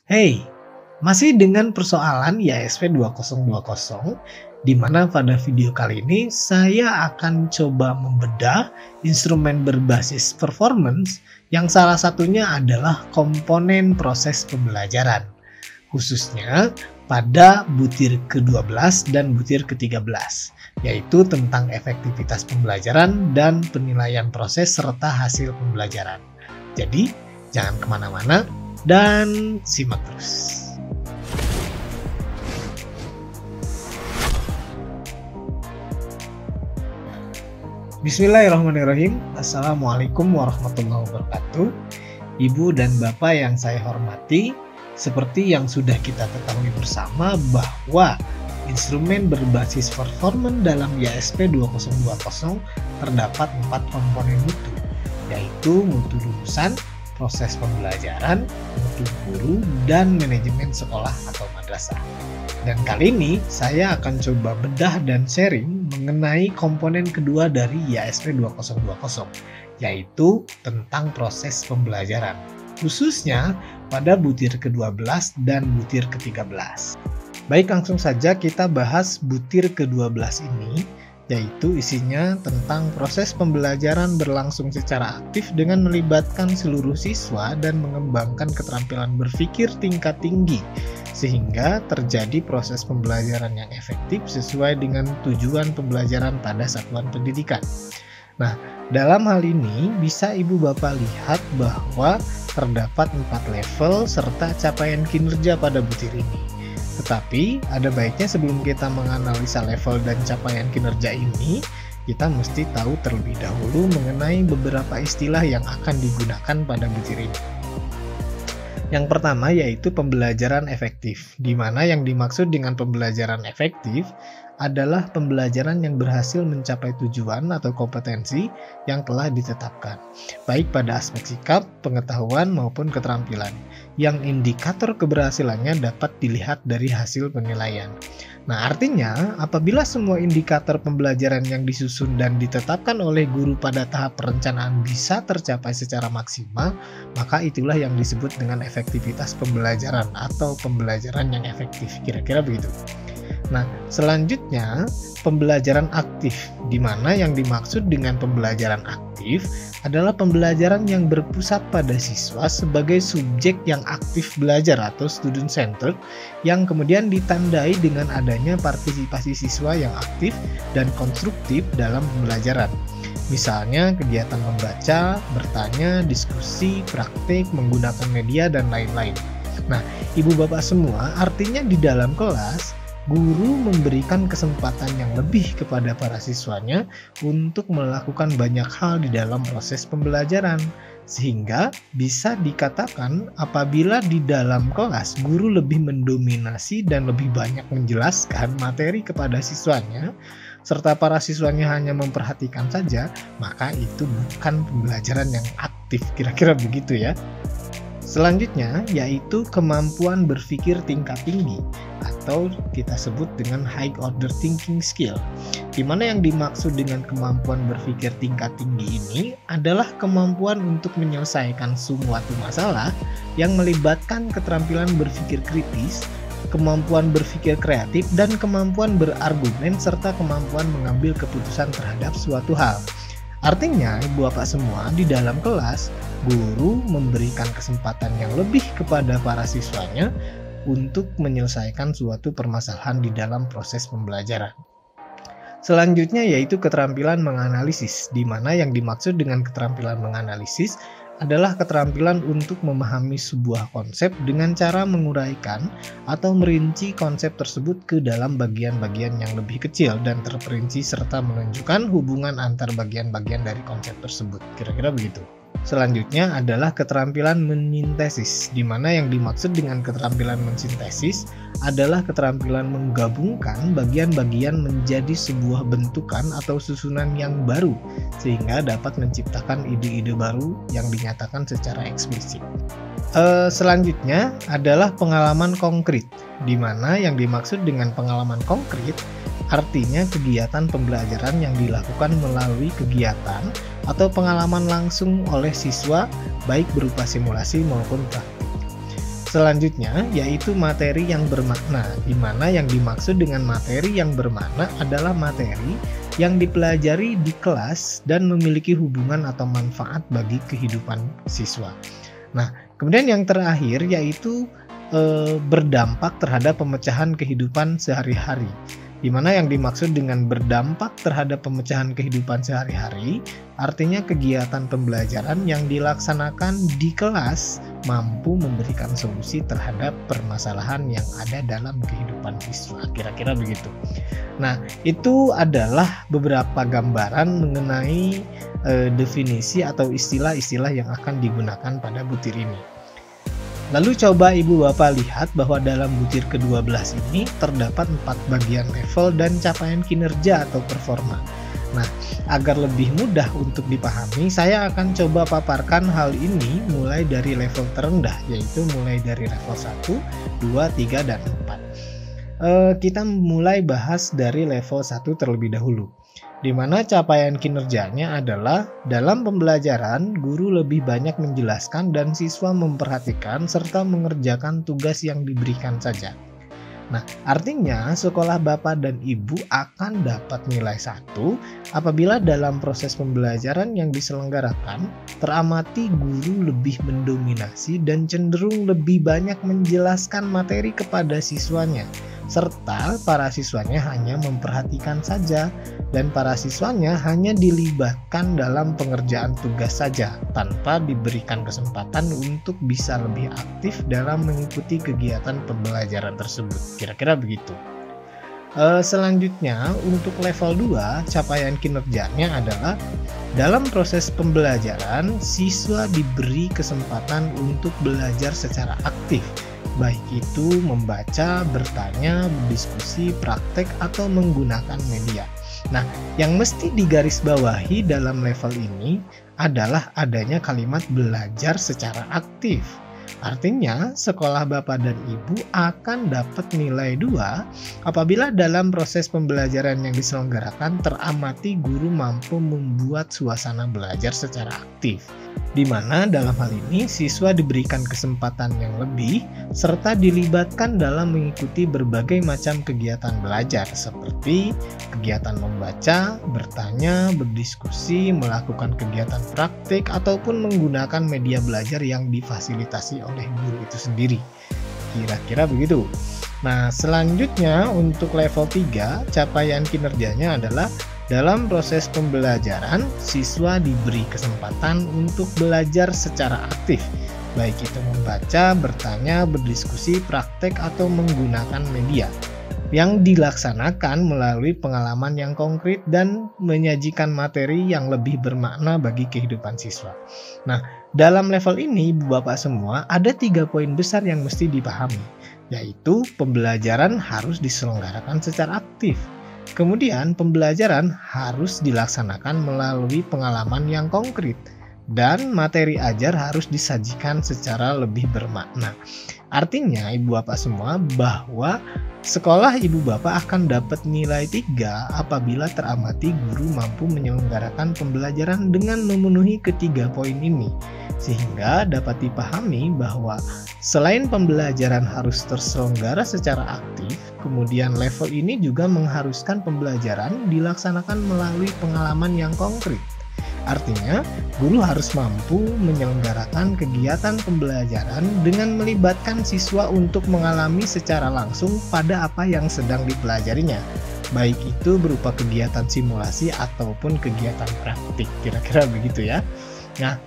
Hey, masih dengan persoalan IASP 2020, di mana pada video kali ini saya akan coba membedah instrumen berbasis performance yang salah satunya adalah komponen proses pembelajaran, khususnya pada butir ke-12 dan butir ke-13, yaitu tentang efektivitas pembelajaran dan penilaian proses serta hasil pembelajaran. Jadi, jangan kemana-mana dan simak terus. Bismillahirrahmanirrahim. Assalamualaikum warahmatullahi wabarakatuh. Ibu dan Bapak yang saya hormati, seperti yang sudah kita ketahui bersama bahwa instrumen berbasis performance dalam IASP 2020 terdapat 4 komponen mutu, yaitu mutu lulusan, proses pembelajaran, mutu guru, dan manajemen sekolah atau madrasah. Dan kali ini saya akan coba bedah dan sharing mengenai komponen kedua dari IASP 2020, yaitu tentang proses pembelajaran, khususnya pada butir ke-12 dan butir ke-13. Baik, langsung saja kita bahas butir ke-12 ini, yaitu isinya tentang proses pembelajaran berlangsung secara aktif dengan melibatkan seluruh siswa dan mengembangkan keterampilan berpikir tingkat tinggi, sehingga terjadi proses pembelajaran yang efektif sesuai dengan tujuan pembelajaran pada satuan pendidikan. Nah, dalam hal ini bisa Ibu Bapak lihat bahwa terdapat 4 level serta capaian kinerja pada butir ini. Tetapi, ada baiknya sebelum kita menganalisa level dan capaian kinerja ini, kita mesti tahu terlebih dahulu mengenai beberapa istilah yang akan digunakan pada butir ini. Yang pertama yaitu pembelajaran efektif, di mana yang dimaksud dengan pembelajaran efektif adalah pembelajaran yang berhasil mencapai tujuan atau kompetensi yang telah ditetapkan, baik pada aspek sikap, pengetahuan, maupun keterampilan, yang indikator keberhasilannya dapat dilihat dari hasil penilaian. Nah, artinya apabila semua indikator pembelajaran yang disusun dan ditetapkan oleh guru pada tahap perencanaan bisa tercapai secara maksimal, maka itulah yang disebut dengan efektivitas pembelajaran atau pembelajaran yang efektif, kira-kira begitu. Nah, selanjutnya pembelajaran aktif, di mana yang dimaksud dengan pembelajaran aktif adalah pembelajaran yang berpusat pada siswa sebagai subjek yang aktif belajar atau student centered, yang kemudian ditandai dengan adanya partisipasi siswa yang aktif dan konstruktif dalam pembelajaran. Misalnya kegiatan membaca, bertanya, diskusi, praktik, menggunakan media, dan lain-lain. Nah, Ibu Bapak semua, artinya di dalam kelas, guru memberikan kesempatan yang lebih kepada para siswanya untuk melakukan banyak hal di dalam proses pembelajaran, sehingga bisa dikatakan apabila di dalam kelas guru lebih mendominasi dan lebih banyak menjelaskan materi kepada siswanya, serta para siswanya hanya memperhatikan saja, maka itu bukan pembelajaran yang aktif, kira-kira begitu ya. Selanjutnya yaitu kemampuan berpikir tingkat tinggi atau kita sebut dengan high order thinking skill, di mana yang dimaksud dengan kemampuan berpikir tingkat tinggi ini adalah kemampuan untuk menyelesaikan suatu masalah yang melibatkan keterampilan berpikir kritis, kemampuan berpikir kreatif, dan kemampuan berargumen serta kemampuan mengambil keputusan terhadap suatu hal. Artinya, Ibu Bapak semua, di dalam kelas, guru memberikan kesempatan yang lebih kepada para siswanya untuk menyelesaikan suatu permasalahan di dalam proses pembelajaran. Selanjutnya yaitu keterampilan menganalisis, di mana yang dimaksud dengan keterampilan menganalisis adalah keterampilan untuk memahami sebuah konsep dengan cara menguraikan atau merinci konsep tersebut ke dalam bagian-bagian yang lebih kecil dan terperinci serta menunjukkan hubungan antar bagian-bagian dari konsep tersebut, kira-kira begitu. Selanjutnya adalah keterampilan menyintesis, di mana yang dimaksud dengan keterampilan mensintesis adalah keterampilan menggabungkan bagian-bagian menjadi sebuah bentukan atau susunan yang baru, sehingga dapat menciptakan ide-ide baru yang dinyatakan secara eksplisit. Selanjutnya adalah pengalaman konkret, di mana yang dimaksud dengan pengalaman konkret artinya kegiatan pembelajaran yang dilakukan melalui kegiatan atau pengalaman langsung oleh siswa, baik berupa simulasi maupun praktik. selanjutnya yaitu materi yang bermakna, di mana yang dimaksud dengan materi yang bermakna adalah materi yang dipelajari di kelas dan memiliki hubungan atau manfaat bagi kehidupan siswa. Nah, kemudian yang terakhir yaitu berdampak terhadap pemecahan kehidupan sehari-hari, di mana yang dimaksud dengan berdampak terhadap pemecahan kehidupan sehari-hari artinya kegiatan pembelajaran yang dilaksanakan di kelas mampu memberikan solusi terhadap permasalahan yang ada dalam kehidupan siswa, kira-kira begitu. Nah, itu adalah beberapa gambaran mengenai definisi atau istilah-istilah yang akan digunakan pada butir ini. Lalu coba Ibu Bapak lihat bahwa dalam butir ke-12 ini terdapat 4 bagian level dan capaian kinerja atau performa. Nah, agar lebih mudah untuk dipahami, saya akan coba paparkan hal ini mulai dari level terendah, yaitu mulai dari level 1, 2, 3, dan 4. Kita mulai bahas dari level 1 terlebih dahulu, di mana capaian kinerjanya adalah dalam pembelajaran guru lebih banyak menjelaskan dan siswa memperhatikan serta mengerjakan tugas yang diberikan saja. Nah, artinya sekolah Bapak dan Ibu akan dapat nilai 1 apabila dalam proses pembelajaran yang diselenggarakan teramati guru lebih mendominasi dan cenderung lebih banyak menjelaskan materi kepada siswanya, serta para siswanya hanya memperhatikan saja dan para siswanya hanya dilibatkan dalam pengerjaan tugas saja tanpa diberikan kesempatan untuk bisa lebih aktif dalam mengikuti kegiatan pembelajaran tersebut. Kira-kira begitu. Selanjutnya untuk level 2, capaian kinerjanya adalah dalam proses pembelajaran siswa diberi kesempatan untuk belajar secara aktif, baik itu membaca, bertanya, berdiskusi, praktek, atau menggunakan media. Nah, yang mesti digarisbawahi dalam level ini adalah adanya kalimat belajar secara aktif. Artinya, sekolah Bapak dan Ibu akan dapat nilai 2 apabila dalam proses pembelajaran yang diselenggarakan teramati guru mampu membuat suasana belajar secara aktif, di mana dalam hal ini siswa diberikan kesempatan yang lebih serta dilibatkan dalam mengikuti berbagai macam kegiatan belajar seperti kegiatan membaca, bertanya, berdiskusi, melakukan kegiatan praktik, ataupun menggunakan media belajar yang difasilitasi oleh guru itu sendiri. Kira-kira begitu. Nah, selanjutnya untuk level 3, capaian kinerjanya adalah dalam proses pembelajaran, siswa diberi kesempatan untuk belajar secara aktif, baik itu membaca, bertanya, berdiskusi, praktek, atau menggunakan media, yang dilaksanakan melalui pengalaman yang konkret dan menyajikan materi yang lebih bermakna bagi kehidupan siswa. Nah, dalam level ini, Ibu Bapak semua, ada 3 poin besar yang mesti dipahami, yaitu pembelajaran harus diselenggarakan secara aktif. Kemudian pembelajaran harus dilaksanakan melalui pengalaman yang konkret dan materi ajar harus disajikan secara lebih bermakna. Artinya Ibu Bapak semua bahwa sekolah Ibu Bapak akan dapat nilai 3 apabila teramati guru mampu menyelenggarakan pembelajaran dengan memenuhi ketiga poin ini. Sehingga dapat dipahami bahwa selain pembelajaran harus terselenggara secara aktif, kemudian level ini juga mengharuskan pembelajaran dilaksanakan melalui pengalaman yang konkret. Artinya, guru harus mampu menyelenggarakan kegiatan pembelajaran dengan melibatkan siswa untuk mengalami secara langsung pada apa yang sedang dipelajarinya, baik itu berupa kegiatan simulasi ataupun kegiatan praktik. Kira-kira begitu ya. Nah,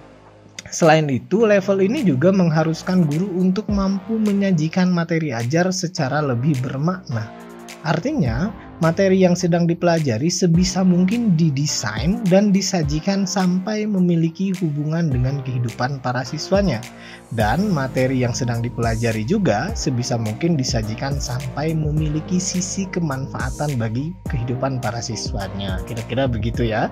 selain itu, level ini juga mengharuskan guru untuk mampu menyajikan materi ajar secara lebih bermakna. Artinya, materi yang sedang dipelajari sebisa mungkin didesain dan disajikan sampai memiliki hubungan dengan kehidupan para siswanya. Dan materi yang sedang dipelajari juga sebisa mungkin disajikan sampai memiliki sisi kemanfaatan bagi kehidupan para siswanya. Kira-kira begitu ya.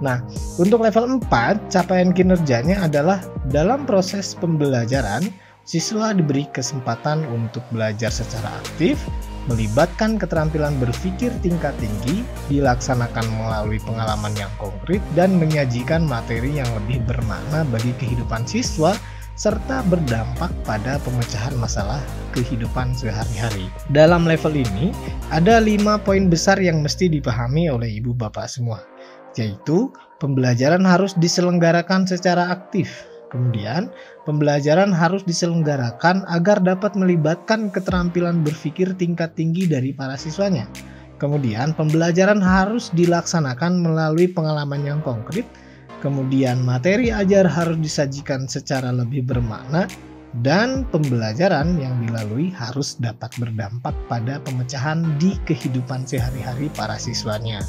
Nah, untuk level 4, capaian kinerjanya adalah dalam proses pembelajaran, siswa diberi kesempatan untuk belajar secara aktif, melibatkan keterampilan berpikir tingkat tinggi, dilaksanakan melalui pengalaman yang konkret, dan menyajikan materi yang lebih bermakna bagi kehidupan siswa serta berdampak pada pemecahan masalah kehidupan sehari-hari. Dalam level ini, ada 5 poin besar yang mesti dipahami oleh ibu bapak semua, yaitu pembelajaran harus diselenggarakan secara aktif. Kemudian, pembelajaran harus diselenggarakan agar dapat melibatkan keterampilan berpikir tingkat tinggi dari para siswanya. Kemudian, pembelajaran harus dilaksanakan melalui pengalaman yang konkret. Kemudian, materi ajar harus disajikan secara lebih bermakna. Dan pembelajaran yang dilalui harus dapat berdampak pada pemecahan di kehidupan sehari-hari para siswanya.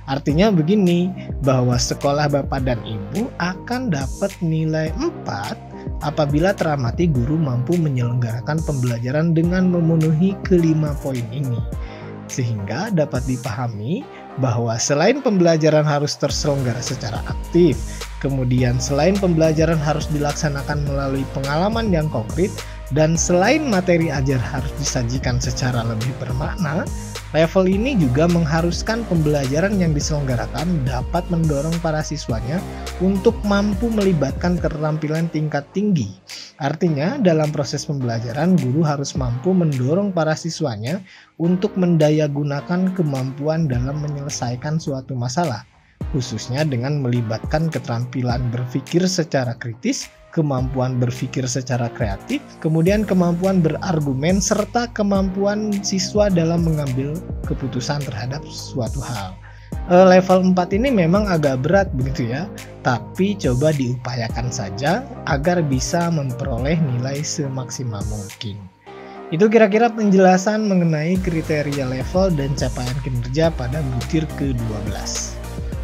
Artinya begini, bahwa sekolah Bapak dan Ibu akan dapat nilai 4 apabila teramati guru mampu menyelenggarakan pembelajaran dengan memenuhi kelima poin ini. Sehingga dapat dipahami bahwa selain pembelajaran harus terselenggara secara aktif, kemudian selain pembelajaran harus dilaksanakan melalui pengalaman yang konkret, dan selain materi ajar harus disajikan secara lebih bermakna, level ini juga mengharuskan pembelajaran yang diselenggarakan dapat mendorong para siswanya untuk mampu melibatkan keterampilan tingkat tinggi. Artinya, dalam proses pembelajaran, guru harus mampu mendorong para siswanya untuk mendayagunakan kemampuan dalam menyelesaikan suatu masalah, khususnya dengan melibatkan keterampilan berpikir secara kritis, kemampuan berpikir secara kreatif, kemudian kemampuan berargumen, serta kemampuan siswa dalam mengambil keputusan terhadap suatu hal. Level 4 ini memang agak berat begitu ya, tapi coba diupayakan saja agar bisa memperoleh nilai semaksimal mungkin. Itu kira-kira penjelasan mengenai kriteria level dan capaian kinerja pada butir ke-12.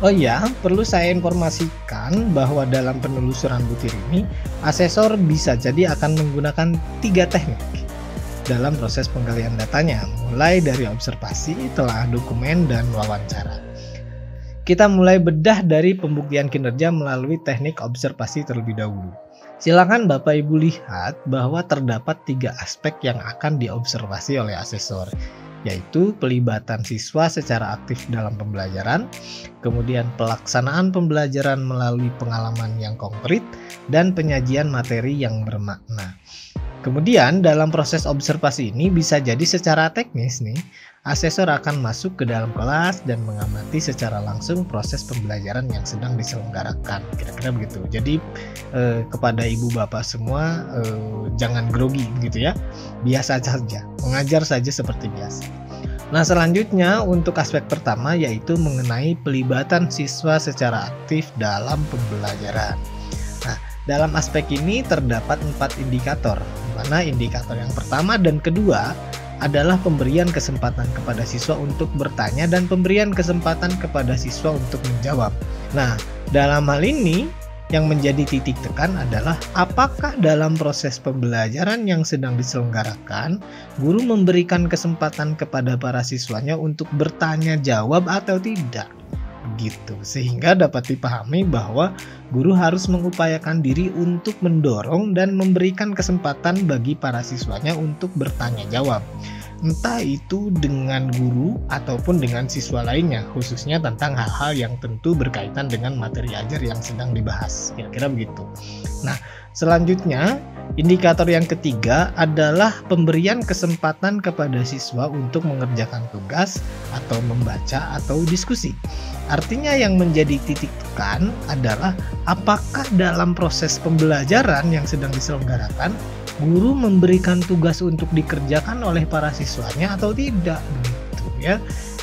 Oh iya, perlu saya informasikan bahwa dalam penelusuran butir ini, asesor bisa jadi akan menggunakan 3 teknik dalam proses penggalian datanya, mulai dari observasi, telah dokumen, dan wawancara. Kita mulai bedah dari pembuktian kinerja melalui teknik observasi terlebih dahulu. Silakan Bapak Ibu lihat bahwa terdapat 3 aspek yang akan diobservasi oleh asesor, yaitu pelibatan siswa secara aktif dalam pembelajaran, kemudian pelaksanaan pembelajaran melalui pengalaman yang konkret, dan penyajian materi yang bermakna. Kemudian dalam proses observasi ini bisa jadi secara teknis nih, asesor akan masuk ke dalam kelas dan mengamati secara langsung proses pembelajaran yang sedang diselenggarakan. Kira-kira begitu. Jadi kepada ibu bapak semua jangan grogi gitu ya. Biasa saja, mengajar saja seperti biasa. Nah, selanjutnya untuk aspek pertama yaitu mengenai pelibatan siswa secara aktif dalam pembelajaran. Nah, dalam aspek ini terdapat 4 indikator, di mana indikator yang pertama dan kedua adalah pemberian kesempatan kepada siswa untuk bertanya dan pemberian kesempatan kepada siswa untuk menjawab. Nah, dalam hal ini yang menjadi titik tekan adalah apakah dalam proses pembelajaran yang sedang diselenggarakan, guru memberikan kesempatan kepada para siswanya untuk bertanya jawab atau tidak. Begitu, sehingga dapat dipahami bahwa guru harus mengupayakan diri untuk mendorong dan memberikan kesempatan bagi para siswanya untuk bertanya jawab. Entah itu dengan guru ataupun dengan siswa lainnya, khususnya tentang hal-hal yang tentu berkaitan dengan materi ajar yang sedang dibahas. Kira-kira begitu. Nah, selanjutnya indikator yang ketiga adalah pemberian kesempatan kepada siswa untuk mengerjakan tugas atau membaca atau diskusi. Artinya yang menjadi titik tekan adalah apakah dalam proses pembelajaran yang sedang diselenggarakan, guru memberikan tugas untuk dikerjakan oleh para siswanya atau tidak, begitu ya.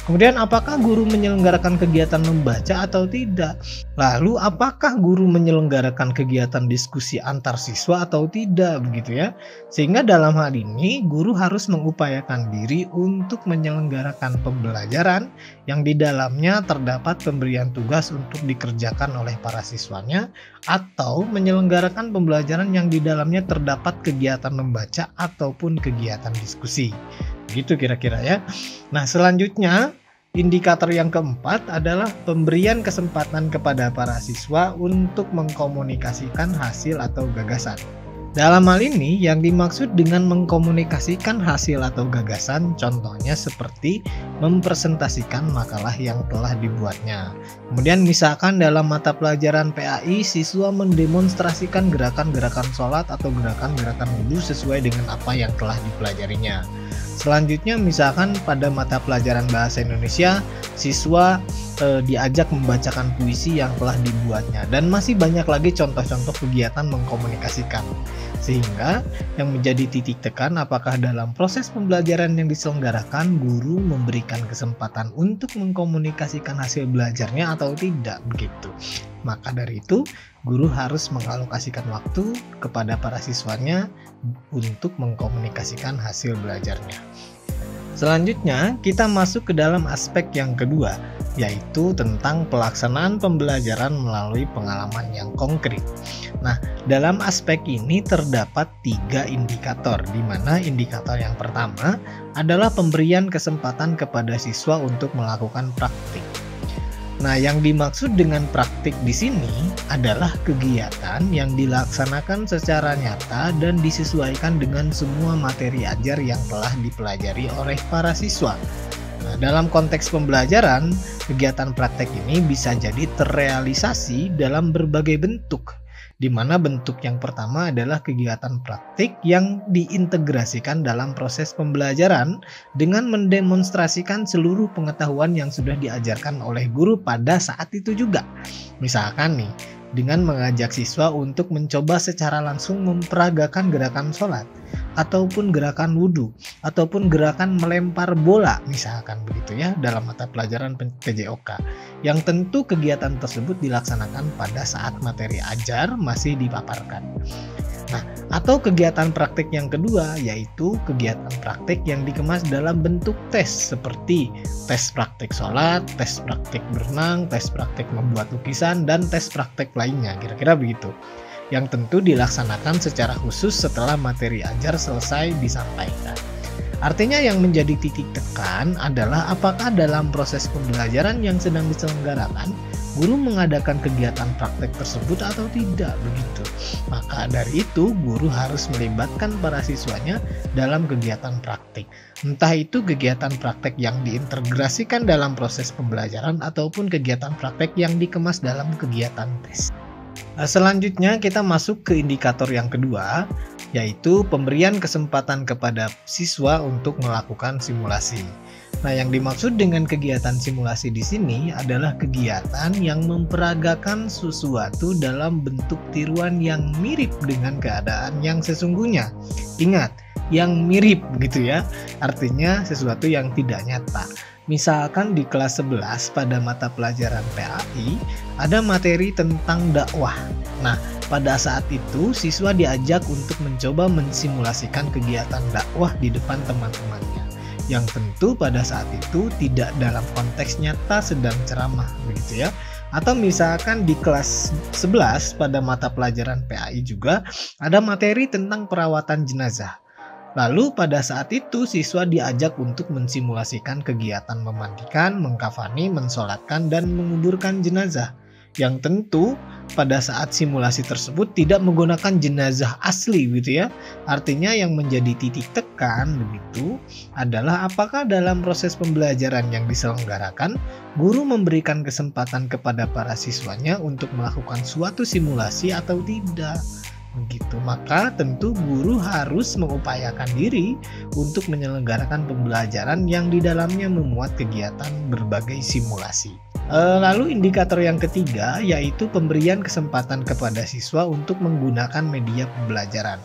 Kemudian apakah guru menyelenggarakan kegiatan membaca atau tidak? Lalu apakah guru menyelenggarakan kegiatan diskusi antar siswa atau tidak, begitu ya? Sehingga dalam hal ini guru harus mengupayakan diri untuk menyelenggarakan pembelajaran yang di dalamnya terdapat pemberian tugas untuk dikerjakan oleh para siswanya, atau menyelenggarakan pembelajaran yang di dalamnya terdapat kegiatan membaca ataupun kegiatan diskusi. Gitu kira-kira ya. Nah, selanjutnya indikator yang keempat adalah pemberian kesempatan kepada para siswa untuk mengkomunikasikan hasil atau gagasan. Dalam hal ini, yang dimaksud dengan mengkomunikasikan hasil atau gagasan, contohnya seperti mempresentasikan makalah yang telah dibuatnya. Kemudian misalkan dalam mata pelajaran PAI, siswa mendemonstrasikan gerakan-gerakan sholat atau gerakan-gerakan wudhu sesuai dengan apa yang telah dipelajarinya. Selanjutnya misalkan pada mata pelajaran bahasa Indonesia, siswa diajak membacakan puisi yang telah dibuatnya, dan masih banyak lagi contoh-contoh kegiatan mengkomunikasikan. Sehingga yang menjadi titik tekan apakah dalam proses pembelajaran yang diselenggarakan guru memberikan kesempatan untuk mengkomunikasikan hasil belajarnya atau tidak begitu. Maka dari itu guru harus mengalokasikan waktu kepada para siswanya untuk mengkomunikasikan hasil belajarnya. Selanjutnya kita masuk ke dalam aspek yang kedua, yaitu tentang pelaksanaan pembelajaran melalui pengalaman yang konkret. Nah, dalam aspek ini terdapat 3 indikator, di mana indikator yang pertama adalah pemberian kesempatan kepada siswa untuk melakukan praktik. Nah, yang dimaksud dengan praktik di sini adalah kegiatan yang dilaksanakan secara nyata dan disesuaikan dengan semua materi ajar yang telah dipelajari oleh para siswa. Nah, dalam konteks pembelajaran, kegiatan praktek ini bisa jadi terrealisasi dalam berbagai bentuk, di mana bentuk yang pertama adalah kegiatan praktik yang diintegrasikan dalam proses pembelajaran dengan mendemonstrasikan seluruh pengetahuan yang sudah diajarkan oleh guru pada saat itu juga. Misalkan nih, dengan mengajak siswa untuk mencoba secara langsung memperagakan gerakan sholat, ataupun gerakan wudhu, ataupun gerakan melempar bola, misalkan begitu ya, dalam mata pelajaran PJOK. Yang tentu kegiatan tersebut dilaksanakan pada saat materi ajar masih dipaparkan. Nah, atau kegiatan praktik yang kedua yaitu kegiatan praktik yang dikemas dalam bentuk tes seperti tes praktik sholat, tes praktik berenang, tes praktik membuat lukisan, dan tes praktik lainnya, kira-kira begitu. Yang tentu dilaksanakan secara khusus setelah materi ajar selesai disampaikan. Artinya yang menjadi titik tekan adalah apakah dalam proses pembelajaran yang sedang diselenggarakan, guru mengadakan kegiatan praktek tersebut atau tidak begitu. Maka dari itu guru harus melibatkan para siswanya dalam kegiatan praktik. Entah itu kegiatan praktek yang diintegrasikan dalam proses pembelajaran ataupun kegiatan praktek yang dikemas dalam kegiatan tes. Selanjutnya kita masuk ke indikator yang kedua, yaitu pemberian kesempatan kepada siswa untuk melakukan simulasi. Nah, yang dimaksud dengan kegiatan simulasi di sini adalah kegiatan yang memperagakan sesuatu dalam bentuk tiruan yang mirip dengan keadaan yang sesungguhnya. Ingat, yang mirip gitu ya, artinya sesuatu yang tidak nyata. Misalkan di kelas 11 pada mata pelajaran PAI ada materi tentang dakwah. Nah, pada saat itu siswa diajak untuk mencoba mensimulasikan kegiatan dakwah di depan teman-temannya. Yang tentu pada saat itu tidak dalam konteks nyata sedang ceramah begitu ya. Atau misalkan di kelas 11 pada mata pelajaran PAI juga ada materi tentang perawatan jenazah. Lalu pada saat itu siswa diajak untuk mensimulasikan kegiatan memandikan, mengkafani, mensolatkan, dan menguburkan jenazah. Yang tentu pada saat simulasi tersebut tidak menggunakan jenazah asli gitu ya. Artinya yang menjadi titik tekan begitu adalah apakah dalam proses pembelajaran yang diselenggarakan, guru memberikan kesempatan kepada para siswanya untuk melakukan suatu simulasi atau tidak. Begitu, maka tentu guru harus mengupayakan diri untuk menyelenggarakan pembelajaran yang di dalamnya memuat kegiatan berbagai simulasi. Lalu indikator yang ketiga yaitu pemberian kesempatan kepada siswa untuk menggunakan media pembelajaran.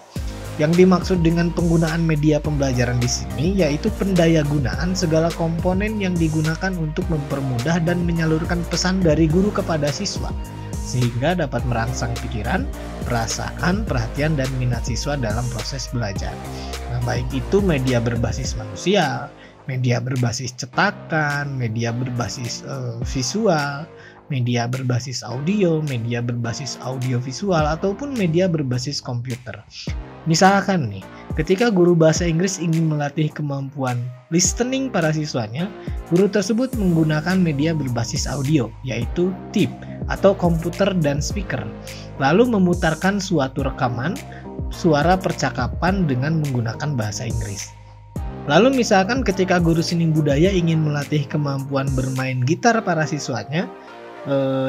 Yang dimaksud dengan penggunaan media pembelajaran di sini yaitu pendayagunaan segala komponen yang digunakan untuk mempermudah dan menyalurkan pesan dari guru kepada siswa, sehingga dapat merangsang pikiran, perasaan, perhatian, dan minat siswa dalam proses belajar. Nah, baik itu media berbasis manusia, media berbasis cetakan, media berbasis visual, media berbasis audio, media berbasis audiovisual, ataupun media berbasis komputer. Misalkan nih, ketika guru bahasa Inggris ingin melatih kemampuan listening para siswanya, guru tersebut menggunakan media berbasis audio, yaitu tip. atau komputer dan speaker, lalu memutarkan suatu rekaman suara percakapan dengan menggunakan bahasa Inggris. Lalu misalkan ketika guru seni budaya ingin melatih kemampuan bermain gitar para siswanya,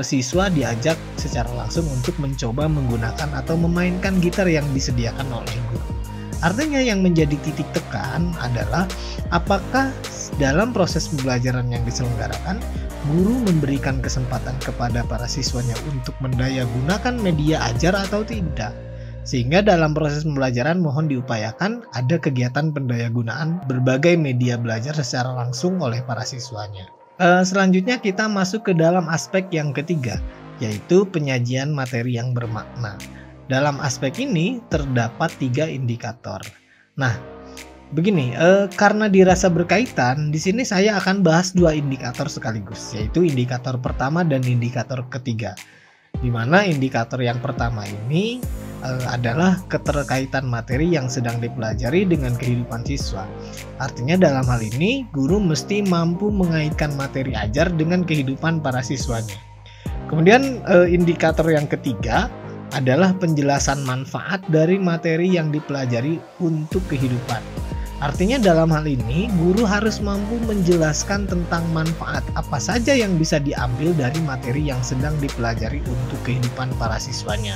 siswa diajak secara langsung untuk mencoba menggunakan atau memainkan gitar yang disediakan oleh guru. Artinya yang menjadi titik tekan adalah apakah dalam proses pembelajaran yang diselenggarakan, guru memberikan kesempatan kepada para siswanya untuk mendayagunakan media ajar atau tidak. Sehingga dalam proses pembelajaran mohon diupayakan ada kegiatan pendayagunaan berbagai media belajar secara langsung oleh para siswanya. Selanjutnya kita masuk ke dalam aspek yang ketiga, yaitu penyajian materi yang bermakna. Dalam aspek ini terdapat 3 indikator. Nah, begini, karena dirasa berkaitan, di sini saya akan bahas 2 indikator sekaligus, yaitu indikator pertama dan indikator ketiga. Di mana indikator yang pertama ini adalah keterkaitan materi yang sedang dipelajari dengan kehidupan siswa. Artinya dalam hal ini, guru mesti mampu mengaitkan materi ajar dengan kehidupan para siswanya. Kemudian indikator yang ketiga adalah penjelasan manfaat dari materi yang dipelajari untuk kehidupan. Artinya dalam hal ini, guru harus mampu menjelaskan tentang manfaat apa saja yang bisa diambil dari materi yang sedang dipelajari untuk kehidupan para siswanya.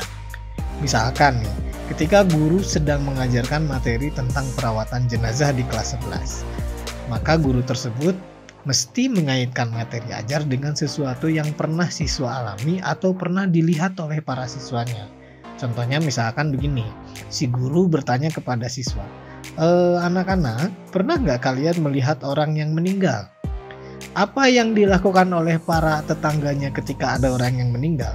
Misalkan nih, ketika guru sedang mengajarkan materi tentang perawatan jenazah di kelas 11, maka guru tersebut mesti mengaitkan materi ajar dengan sesuatu yang pernah siswa alami atau pernah dilihat oleh para siswanya. Contohnya misalkan begini, si guru bertanya kepada siswa, anak-anak, pernah nggak kalian melihat orang yang meninggal? Apa yang dilakukan oleh para tetangganya ketika ada orang yang meninggal?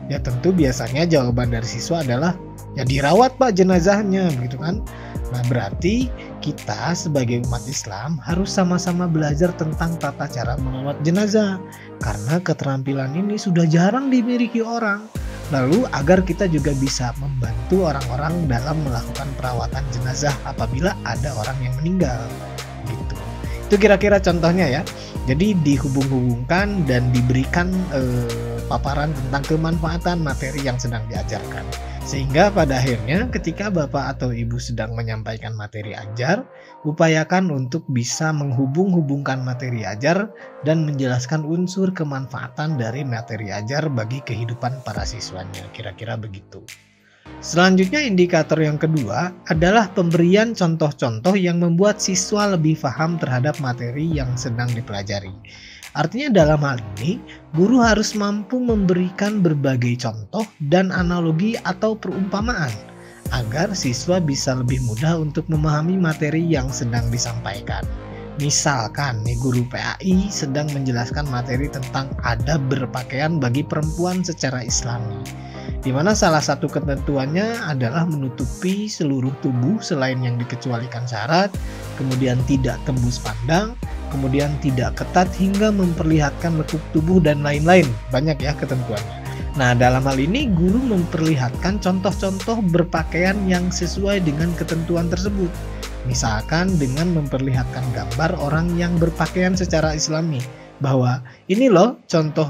Ya tentu biasanya jawaban dari siswa adalah ya dirawat pak jenazahnya, begitu kan. Nah berarti kita sebagai umat Islam harus sama-sama belajar tentang tata cara merawat jenazah, karena keterampilan ini sudah jarang dimiliki orang. Lalu agar kita juga bisa membantu orang-orang dalam melakukan perawatan jenazah apabila ada orang yang meninggal gitu. Itu kira-kira contohnya ya. Jadi dihubung-hubungkan dan diberikan paparan tentang kemanfaatan materi yang sedang diajarkan. Sehingga pada akhirnya ketika Bapak atau Ibu sedang menyampaikan materi ajar, upayakan untuk bisa menghubung-hubungkan materi ajar dan menjelaskan unsur kemanfaatan dari materi ajar bagi kehidupan para siswanya. Kira-kira begitu. Selanjutnya indikator yang kedua adalah pemberian contoh-contoh yang membuat siswa lebih paham terhadap materi yang sedang dipelajari. Artinya dalam hal ini, guru harus mampu memberikan berbagai contoh dan analogi atau perumpamaan agar siswa bisa lebih mudah untuk memahami materi yang sedang disampaikan. Misalkan nih guru PAI sedang menjelaskan materi tentang adab berpakaian bagi perempuan secara Islami, di mana salah satu ketentuannya adalah menutupi seluruh tubuh selain yang dikecualikan syarat, kemudian tidak tembus pandang, kemudian tidak ketat hingga memperlihatkan lekuk tubuh dan lain-lain. Banyak ya ketentuannya. Nah dalam hal ini guru memperlihatkan contoh-contoh berpakaian yang sesuai dengan ketentuan tersebut. Misalkan dengan memperlihatkan gambar orang yang berpakaian secara Islami, bahwa ini loh contoh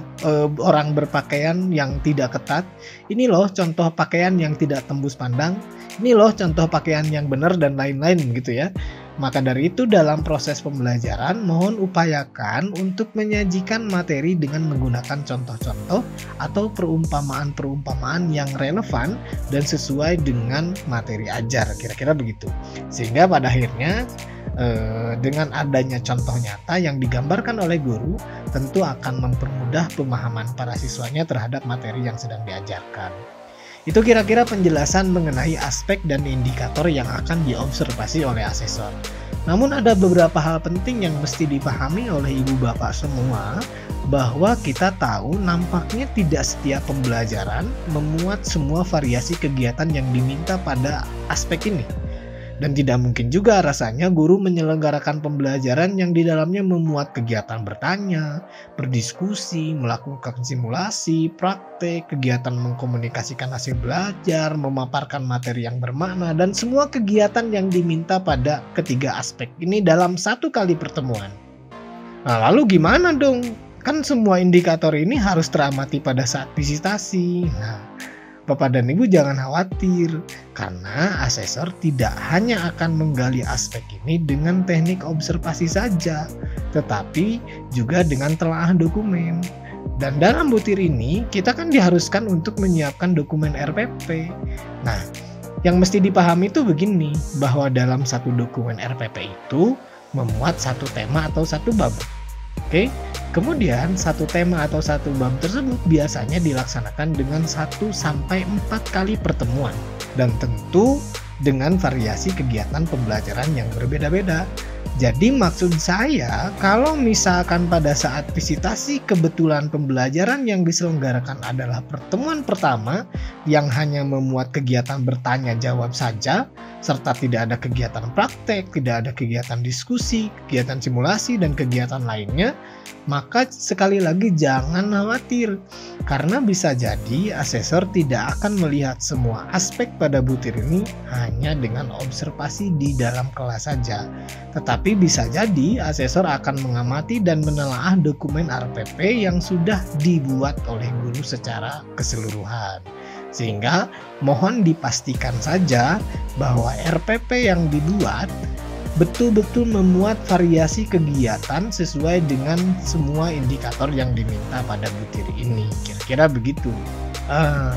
orang berpakaian yang tidak ketat, ini loh contoh pakaian yang tidak tembus pandang, ini loh contoh pakaian yang benar dan lain-lain gitu ya. Maka dari itu dalam proses pembelajaran mohon upayakan untuk menyajikan materi dengan menggunakan contoh-contoh atau perumpamaan-perumpamaan yang relevan dan sesuai dengan materi ajar, kira-kira begitu. Sehingga pada akhirnya dengan adanya contoh nyata yang digambarkan oleh guru tentu akan mempermudah pemahaman para siswanya terhadap materi yang sedang diajarkan. Itu kira-kira penjelasan mengenai aspek dan indikator yang akan diobservasi oleh asesor. Namun ada beberapa hal penting yang mesti dipahami oleh ibu bapak semua, bahwa kita tahu nampaknya tidak setiap pembelajaran memuat semua variasi kegiatan yang diminta pada aspek ini. Dan tidak mungkin juga rasanya guru menyelenggarakan pembelajaran yang di dalamnya memuat kegiatan bertanya, berdiskusi, melakukan simulasi, praktek, kegiatan mengkomunikasikan hasil belajar, memaparkan materi yang bermakna, dan semua kegiatan yang diminta pada ketiga aspek ini dalam satu kali pertemuan. Nah lalu gimana dong kan semua indikator ini harus teramati pada saat visitasi. Nah, Bapak dan Ibu jangan khawatir, karena asesor tidak hanya akan menggali aspek ini dengan teknik observasi saja, tetapi juga dengan telaah dokumen. Dan dalam butir ini, kita kan diharuskan untuk menyiapkan dokumen RPP. Nah, yang mesti dipahami itu begini, bahwa dalam satu dokumen RPP itu memuat satu tema atau satu bab. Oke, kemudian satu tema atau satu bab tersebut biasanya dilaksanakan dengan 1 sampai 4 kali pertemuan dan tentu dengan variasi kegiatan pembelajaran yang berbeda-beda. Jadi maksud saya, kalau misalkan pada saat visitasi kebetulan pembelajaran yang diselenggarakan adalah pertemuan pertama yang hanya memuat kegiatan bertanya jawab saja, serta tidak ada kegiatan praktek, tidak ada kegiatan diskusi, kegiatan simulasi, dan kegiatan lainnya, maka sekali lagi jangan khawatir, karena bisa jadi asesor tidak akan melihat semua aspek pada butir ini hanya dengan observasi di dalam kelas saja. Tetapi bisa jadi asesor akan mengamati dan menelaah dokumen RPP yang sudah dibuat oleh guru secara keseluruhan. Sehingga mohon dipastikan saja bahwa RPP yang dibuat betul-betul memuat variasi kegiatan sesuai dengan semua indikator yang diminta pada butir ini. Kira-kira begitu.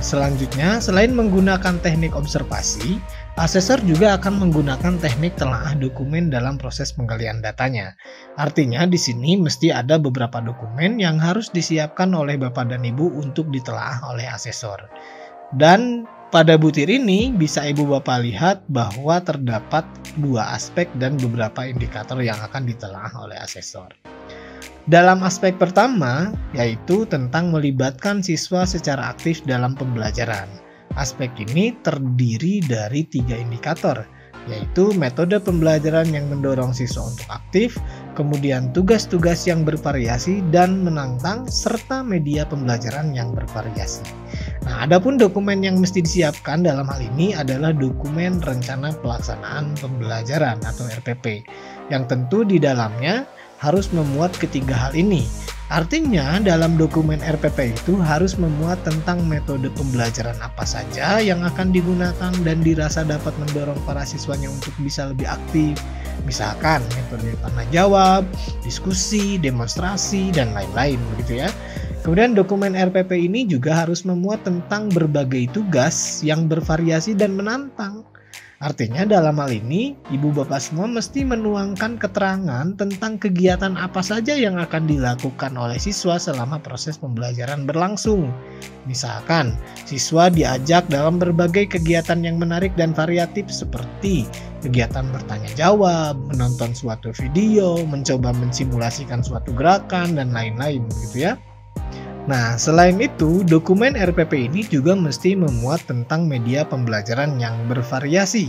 Selanjutnya, selain menggunakan teknik observasi, asesor juga akan menggunakan teknik telaah dokumen dalam proses penggalian datanya. Artinya di sini mesti ada beberapa dokumen yang harus disiapkan oleh Bapak dan Ibu untuk ditelaah oleh asesor. Dan pada butir ini bisa Ibu Bapak lihat bahwa terdapat 2 aspek dan beberapa indikator yang akan ditelaah oleh asesor. Dalam aspek pertama, yaitu tentang melibatkan siswa secara aktif dalam pembelajaran. Aspek ini terdiri dari 3 indikator, yaitu metode pembelajaran yang mendorong siswa untuk aktif, kemudian tugas-tugas yang bervariasi dan menantang, serta media pembelajaran yang bervariasi. Nah, adapun dokumen yang mesti disiapkan dalam hal ini adalah dokumen rencana pelaksanaan pembelajaran atau RPP, yang tentu di dalamnya harus memuat ketiga hal ini. Artinya dalam dokumen RPP itu harus memuat tentang metode pembelajaran apa saja yang akan digunakan dan dirasa dapat mendorong para siswanya untuk bisa lebih aktif. Misalkan metode tanya jawab, diskusi, demonstrasi, dan lain-lain begitu ya. Kemudian dokumen RPP ini juga harus memuat tentang berbagai tugas yang bervariasi dan menantang. Artinya dalam hal ini, Ibu Bapak semua mesti menuangkan keterangan tentang kegiatan apa saja yang akan dilakukan oleh siswa selama proses pembelajaran berlangsung. Misalkan, siswa diajak dalam berbagai kegiatan yang menarik dan variatif seperti kegiatan bertanya jawab, menonton suatu video, mencoba mensimulasikan suatu gerakan, dan lain-lain gitu ya. Nah, selain itu, dokumen RPP ini juga mesti memuat tentang media pembelajaran yang bervariasi.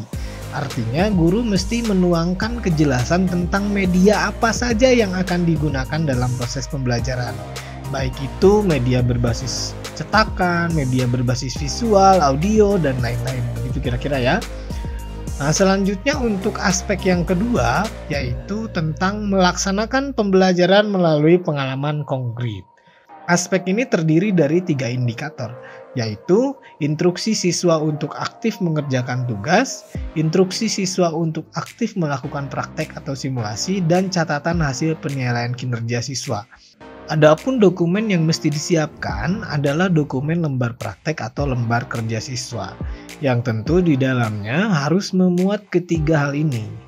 Artinya, guru mesti menuangkan kejelasan tentang media apa saja yang akan digunakan dalam proses pembelajaran. Baik itu media berbasis cetakan, media berbasis visual, audio, dan lain-lain. Itu kira-kira ya. Nah, selanjutnya untuk aspek yang kedua, yaitu tentang melaksanakan pembelajaran melalui pengalaman konkret. Aspek ini terdiri dari 3 indikator, yaitu instruksi siswa untuk aktif mengerjakan tugas, instruksi siswa untuk aktif melakukan praktek atau simulasi, dan catatan hasil penilaian kinerja siswa. Adapun dokumen yang mesti disiapkan adalah dokumen lembar praktek atau lembar kerja siswa, yang tentu di dalamnya harus memuat ketiga hal ini.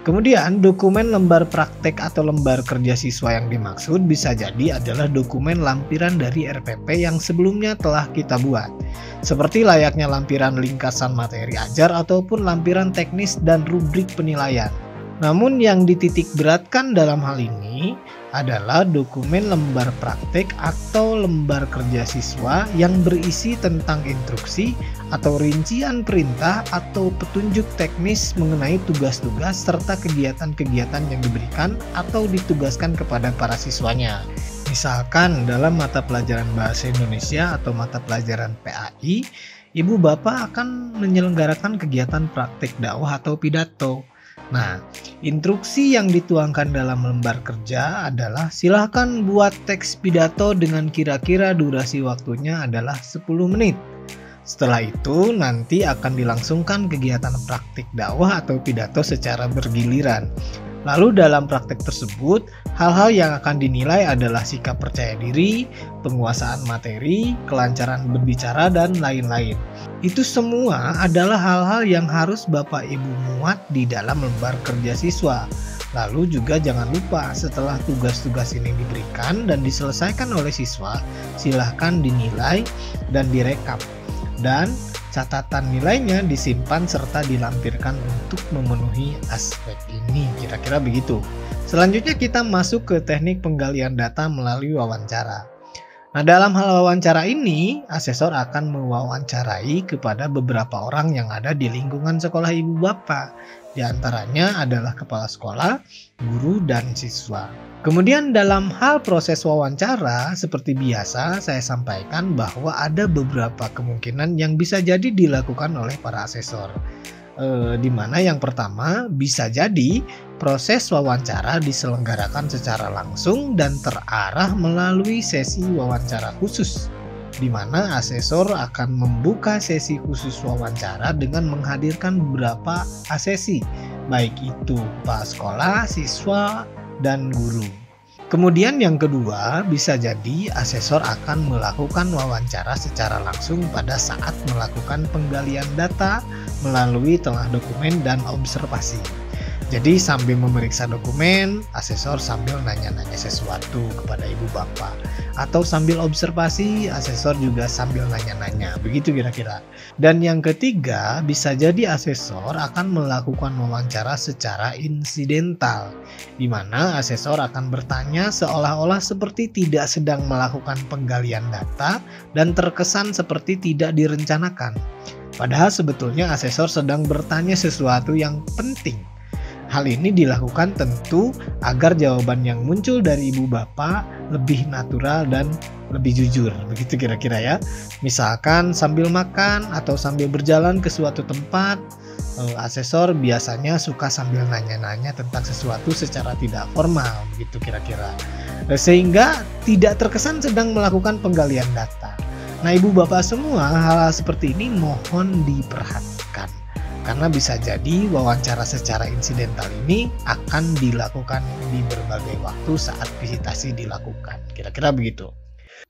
Kemudian dokumen lembar praktek atau lembar kerja siswa yang dimaksud bisa jadi adalah dokumen lampiran dari RPP yang sebelumnya telah kita buat, seperti layaknya lampiran ringkasan materi ajar ataupun lampiran teknis dan rubrik penilaian. Namun yang dititik beratkan dalam hal ini adalah dokumen lembar praktek atau lembar kerja siswa yang berisi tentang instruksi atau rincian perintah atau petunjuk teknis mengenai tugas-tugas serta kegiatan-kegiatan yang diberikan atau ditugaskan kepada para siswanya. Misalkan dalam mata pelajaran Bahasa Indonesia atau mata pelajaran PAI, Ibu Bapak akan menyelenggarakan kegiatan praktek dakwah atau pidato. Nah, instruksi yang dituangkan dalam lembar kerja adalah silakan buat teks pidato dengan kira-kira durasi waktunya adalah 10 menit. Setelah itu nanti akan dilangsungkan kegiatan praktik dakwah atau pidato secara bergiliran. Lalu dalam praktek tersebut, hal-hal yang akan dinilai adalah sikap percaya diri, penguasaan materi, kelancaran berbicara, dan lain-lain. Itu semua adalah hal-hal yang harus Bapak Ibu muat di dalam lembar kerja siswa. Lalu juga jangan lupa setelah tugas-tugas ini diberikan dan diselesaikan oleh siswa, silahkan dinilai dan direkap. Dan catatan nilainya disimpan serta dilampirkan untuk memenuhi aspek ini. Kira-kira begitu. Selanjutnya kita masuk ke teknik penggalian data melalui wawancara. Nah, dalam hal wawancara ini, asesor akan mewawancarai kepada beberapa orang yang ada di lingkungan sekolah ibu bapak. Di antaranya adalah kepala sekolah, guru, dan siswa. Kemudian dalam hal proses wawancara, seperti biasa saya sampaikan bahwa ada beberapa kemungkinan yang bisa jadi dilakukan oleh para asesor. Di mana yang pertama bisa jadi proses wawancara diselenggarakan secara langsung dan terarah melalui sesi wawancara khusus, di mana asesor akan membuka sesi khusus wawancara dengan menghadirkan beberapa asesi, baik itu kepala sekolah, siswa, dan guru. Kemudian yang kedua, bisa jadi asesor akan melakukan wawancara secara langsung pada saat melakukan penggalian data melalui telah dokumen dan observasi. Jadi sambil memeriksa dokumen, asesor sambil nanya-nanya sesuatu kepada ibu bapak. Atau sambil observasi, asesor juga sambil nanya-nanya. Begitu kira-kira. Dan yang ketiga, bisa jadi asesor akan melakukan wawancara secara insidental, di mana asesor akan bertanya seolah-olah seperti tidak sedang melakukan penggalian data dan terkesan seperti tidak direncanakan. Padahal sebetulnya asesor sedang bertanya sesuatu yang penting. Hal ini dilakukan tentu agar jawaban yang muncul dari ibu bapak lebih natural dan lebih jujur. Begitu kira-kira ya. Misalkan sambil makan atau sambil berjalan ke suatu tempat, asesor biasanya suka sambil nanya-nanya tentang sesuatu secara tidak formal. Begitu kira-kira. Sehingga tidak terkesan sedang melakukan penggalian data. Nah, ibu bapak semua, hal-hal seperti ini mohon diperhatikan. Karena bisa jadi wawancara secara insidental ini akan dilakukan di berbagai waktu saat visitasi dilakukan. Kira-kira begitu.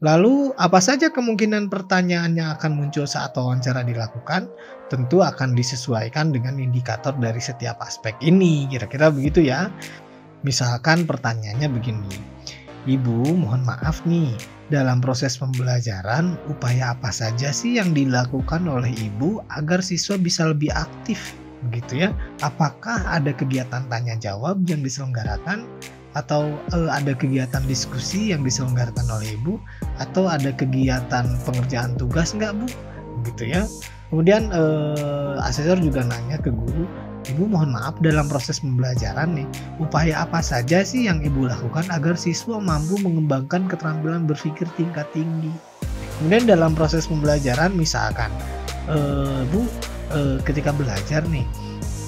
Lalu apa saja kemungkinan pertanyaan yang akan muncul saat wawancara dilakukan? Tentu akan disesuaikan dengan indikator dari setiap aspek ini. Kira-kira begitu ya. Misalkan pertanyaannya begini. Ibu, mohon maaf nih, dalam proses pembelajaran, upaya apa saja sih yang dilakukan oleh ibu agar siswa bisa lebih aktif? Begitu ya. Apakah ada kegiatan tanya jawab yang diselenggarakan? Atau ada kegiatan diskusi yang diselenggarakan oleh ibu? Atau ada kegiatan pengerjaan tugas nggak, Bu? Begitu ya. Kemudian asesor juga nanya ke guru, Ibu mohon maaf dalam proses pembelajaran nih, upaya apa saja sih yang Ibu lakukan agar siswa mampu mengembangkan keterampilan berpikir tingkat tinggi? Kemudian dalam proses pembelajaran misalkan, Bu, ketika belajar nih,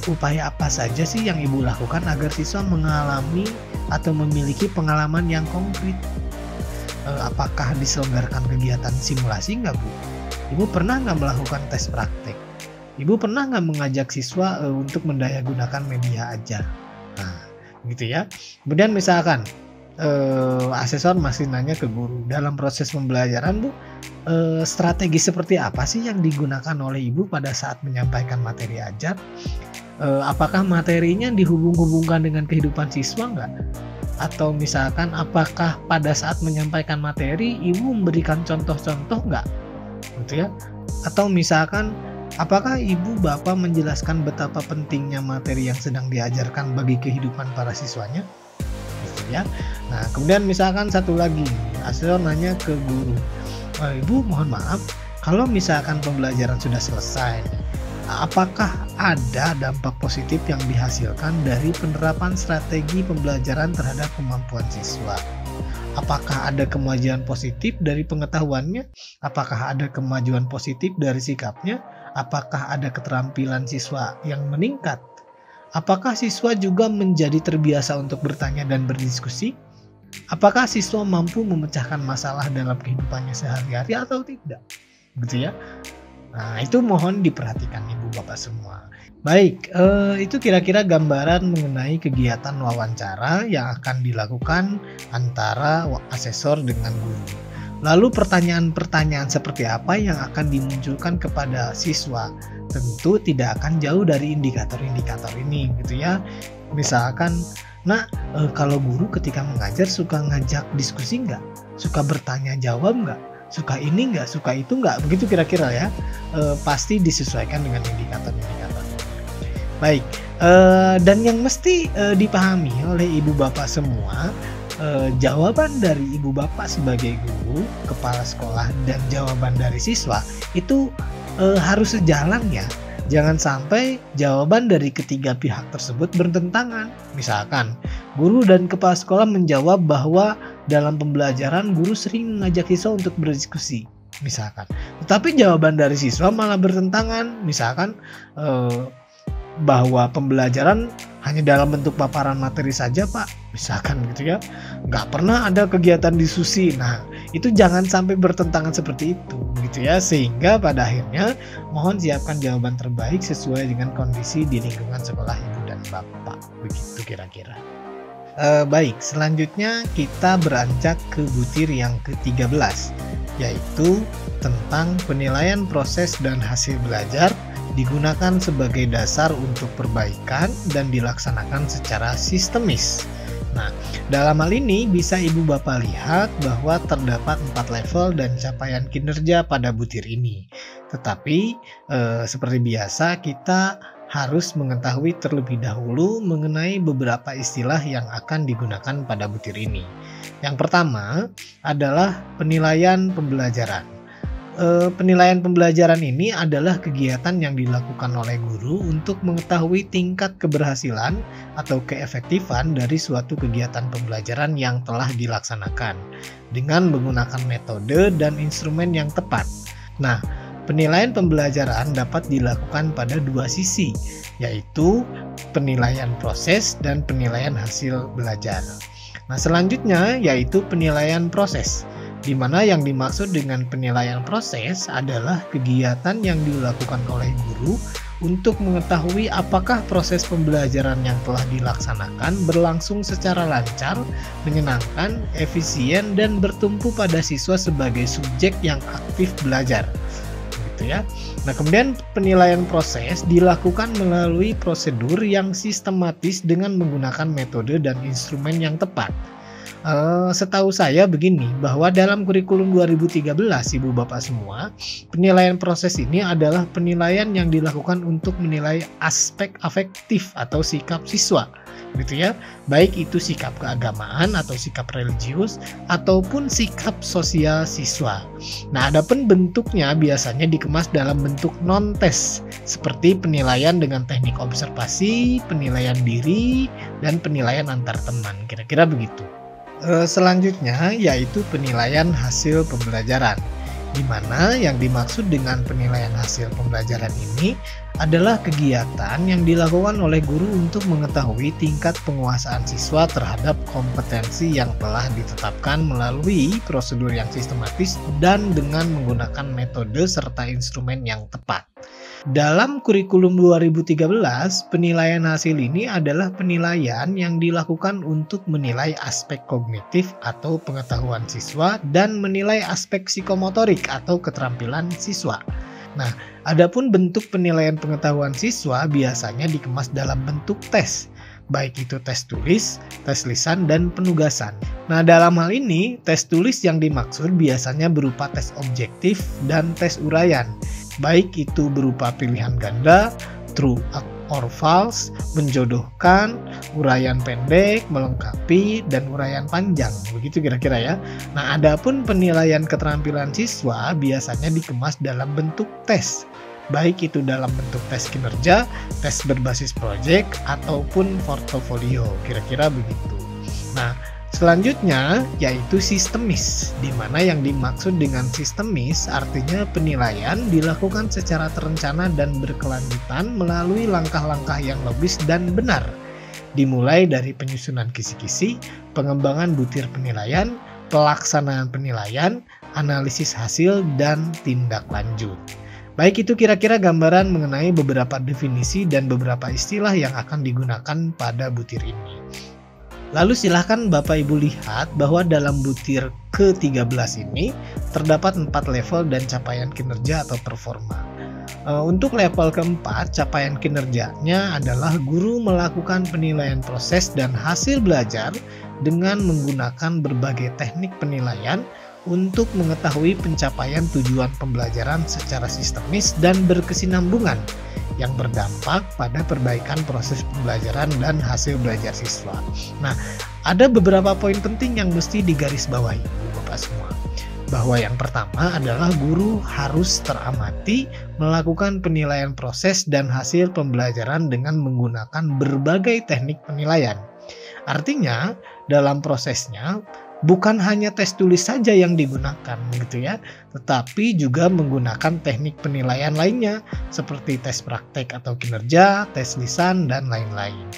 upaya apa saja sih yang Ibu lakukan agar siswa mengalami atau memiliki pengalaman yang konkret? Apakah diselenggarakan kegiatan simulasi nggak, Bu? Ibu pernah nggak melakukan tes praktek? Ibu pernah nggak mengajak siswa untuk mendayagunakan media ajar? Nah, gitu ya. Kemudian misalkan asesor masih nanya ke guru, dalam proses pembelajaran, Bu, strategi seperti apa sih yang digunakan oleh Ibu pada saat menyampaikan materi ajar? Apakah materinya dihubung-hubungkan dengan kehidupan siswa nggak? Atau misalkan apakah pada saat menyampaikan materi Ibu memberikan contoh-contoh nggak? Gitu ya. Atau misalkan apakah ibu bapak menjelaskan betapa pentingnya materi yang sedang diajarkan bagi kehidupan para siswanya? Gitu ya. Nah, kemudian misalkan satu lagi, asesor nanya ke guru, Ibu mohon maaf, kalau misalkan pembelajaran sudah selesai, apakah ada dampak positif yang dihasilkan dari penerapan strategi pembelajaran terhadap kemampuan siswa? Apakah ada kemajuan positif dari pengetahuannya? Apakah ada kemajuan positif dari sikapnya? Apakah ada keterampilan siswa yang meningkat? Apakah siswa juga menjadi terbiasa untuk bertanya dan berdiskusi? Apakah siswa mampu memecahkan masalah dalam kehidupannya sehari-hari atau tidak? Gitu ya. Nah, itu mohon diperhatikan Ibu Bapak semua. Baik, itu kira-kira gambaran mengenai kegiatan wawancara yang akan dilakukan antara asesor dengan guru. Lalu pertanyaan-pertanyaan seperti apa yang akan dimunculkan kepada siswa? Tentu tidak akan jauh dari indikator-indikator ini gitu ya. Misalkan, kalau guru ketika mengajar suka ngajak diskusi nggak? Suka bertanya jawab nggak? Suka ini nggak? Suka itu nggak? Begitu kira-kira ya. Pasti disesuaikan dengan indikator-indikator. Baik, dan yang mesti dipahami oleh Ibu Bapak semua, jawaban dari Ibu Bapak sebagai guru, kepala sekolah, dan jawaban dari siswa itu harus sejalan ya. Jangan sampai jawaban dari ketiga pihak tersebut bertentangan. Misalkan, guru dan kepala sekolah menjawab bahwa dalam pembelajaran guru sering mengajak siswa untuk berdiskusi. Misalkan, tetapi jawaban dari siswa malah bertentangan. Misalkan, bahwa pembelajaran hanya dalam bentuk paparan materi saja Pak, misalkan gitu ya, nggak pernah ada kegiatan diskusi. Nah, itu jangan sampai bertentangan seperti itu gitu ya, sehingga pada akhirnya mohon siapkan jawaban terbaik sesuai dengan kondisi di lingkungan sekolah Ibu dan Bapak, begitu kira-kira. Baik, selanjutnya kita beranjak ke butir yang ke-13, yaitu tentang penilaian proses dan hasil belajar digunakan sebagai dasar untuk perbaikan dan dilaksanakan secara sistemis. Nah, dalam hal ini bisa Ibu Bapak lihat bahwa terdapat 4 level dan capaian kinerja pada butir ini. Tetapi seperti biasa kita harus mengetahui terlebih dahulu mengenai beberapa istilah yang akan digunakan pada butir ini. Yang pertama adalah penilaian pembelajaran. Penilaian pembelajaran ini adalah kegiatan yang dilakukan oleh guru untuk mengetahui tingkat keberhasilan atau keefektifan dari suatu kegiatan pembelajaran yang telah dilaksanakan dengan menggunakan metode dan instrumen yang tepat. Nah, penilaian pembelajaran dapat dilakukan pada dua sisi, yaitu penilaian proses dan penilaian hasil belajar. Nah, selanjutnya yaitu penilaian proses, di mana yang dimaksud dengan penilaian proses adalah kegiatan yang dilakukan oleh guru untuk mengetahui apakah proses pembelajaran yang telah dilaksanakan berlangsung secara lancar, menyenangkan, efisien, dan bertumpu pada siswa sebagai subjek yang aktif belajar. Gitu ya. Nah, kemudian penilaian proses dilakukan melalui prosedur yang sistematis dengan menggunakan metode dan instrumen yang tepat. Setahu saya begini, bahwa dalam kurikulum 2013 Ibu Bapak semua, penilaian proses ini adalah penilaian yang dilakukan untuk menilai aspek afektif atau sikap siswa, gitu ya, baik itu sikap keagamaan atau sikap religius ataupun sikap sosial siswa. Nah, adapun bentuknya biasanya dikemas dalam bentuk non-tes seperti penilaian dengan teknik observasi, penilaian diri, dan penilaian antar teman, kira-kira begitu. Selanjutnya yaitu penilaian hasil pembelajaran, di mana yang dimaksud dengan penilaian hasil pembelajaran ini adalah kegiatan yang dilakukan oleh guru untuk mengetahui tingkat penguasaan siswa terhadap kompetensi yang telah ditetapkan melalui prosedur yang sistematis dan dengan menggunakan metode serta instrumen yang tepat. Dalam kurikulum 2013, penilaian hasil ini adalah penilaian yang dilakukan untuk menilai aspek kognitif atau pengetahuan siswa dan menilai aspek psikomotorik atau keterampilan siswa. Nah, adapun bentuk penilaian pengetahuan siswa biasanya dikemas dalam bentuk tes, baik itu tes tulis, tes lisan, dan penugasan. Nah, dalam hal ini, tes tulis yang dimaksud biasanya berupa tes objektif dan tes uraian, baik itu berupa pilihan ganda, true or false, menjodohkan, uraian pendek, melengkapi, dan uraian panjang. Begitu kira-kira ya. Nah, adapun penilaian keterampilan siswa biasanya dikemas dalam bentuk tes, baik itu dalam bentuk tes kinerja, tes berbasis proyek, ataupun portofolio, kira-kira begitu. Nah, Selanjutnya yaitu sistemis, di mana yang dimaksud dengan sistemis artinya penilaian dilakukan secara terencana dan berkelanjutan melalui langkah-langkah yang logis dan benar. Dimulai dari penyusunan kisi-kisi, pengembangan butir penilaian, pelaksanaan penilaian, analisis hasil, dan tindak lanjut. Baik, itu kira-kira gambaran mengenai beberapa definisi dan beberapa istilah yang akan digunakan pada butir ini. Lalu silahkan Bapak Ibu lihat bahwa dalam butir ke-13 ini terdapat 4 level dan capaian kinerja atau performa. Untuk level keempat, capaian kinerjanya adalah guru melakukan penilaian proses dan hasil belajar dengan menggunakan berbagai teknik penilaian untuk mengetahui pencapaian tujuan pembelajaran secara sistemis dan berkesinambungan yang berdampak pada perbaikan proses pembelajaran dan hasil belajar siswa. Nah, ada beberapa poin penting yang mesti digarisbawahi Bapak semua. Bahwa yang pertama adalah guru harus teramati melakukan penilaian proses dan hasil pembelajaran dengan menggunakan berbagai teknik penilaian. Artinya, dalam prosesnya bukan hanya tes tulis saja yang digunakan gitu ya, tetapi juga menggunakan teknik penilaian lainnya seperti tes praktek atau kinerja, tes lisan, dan lain-lain.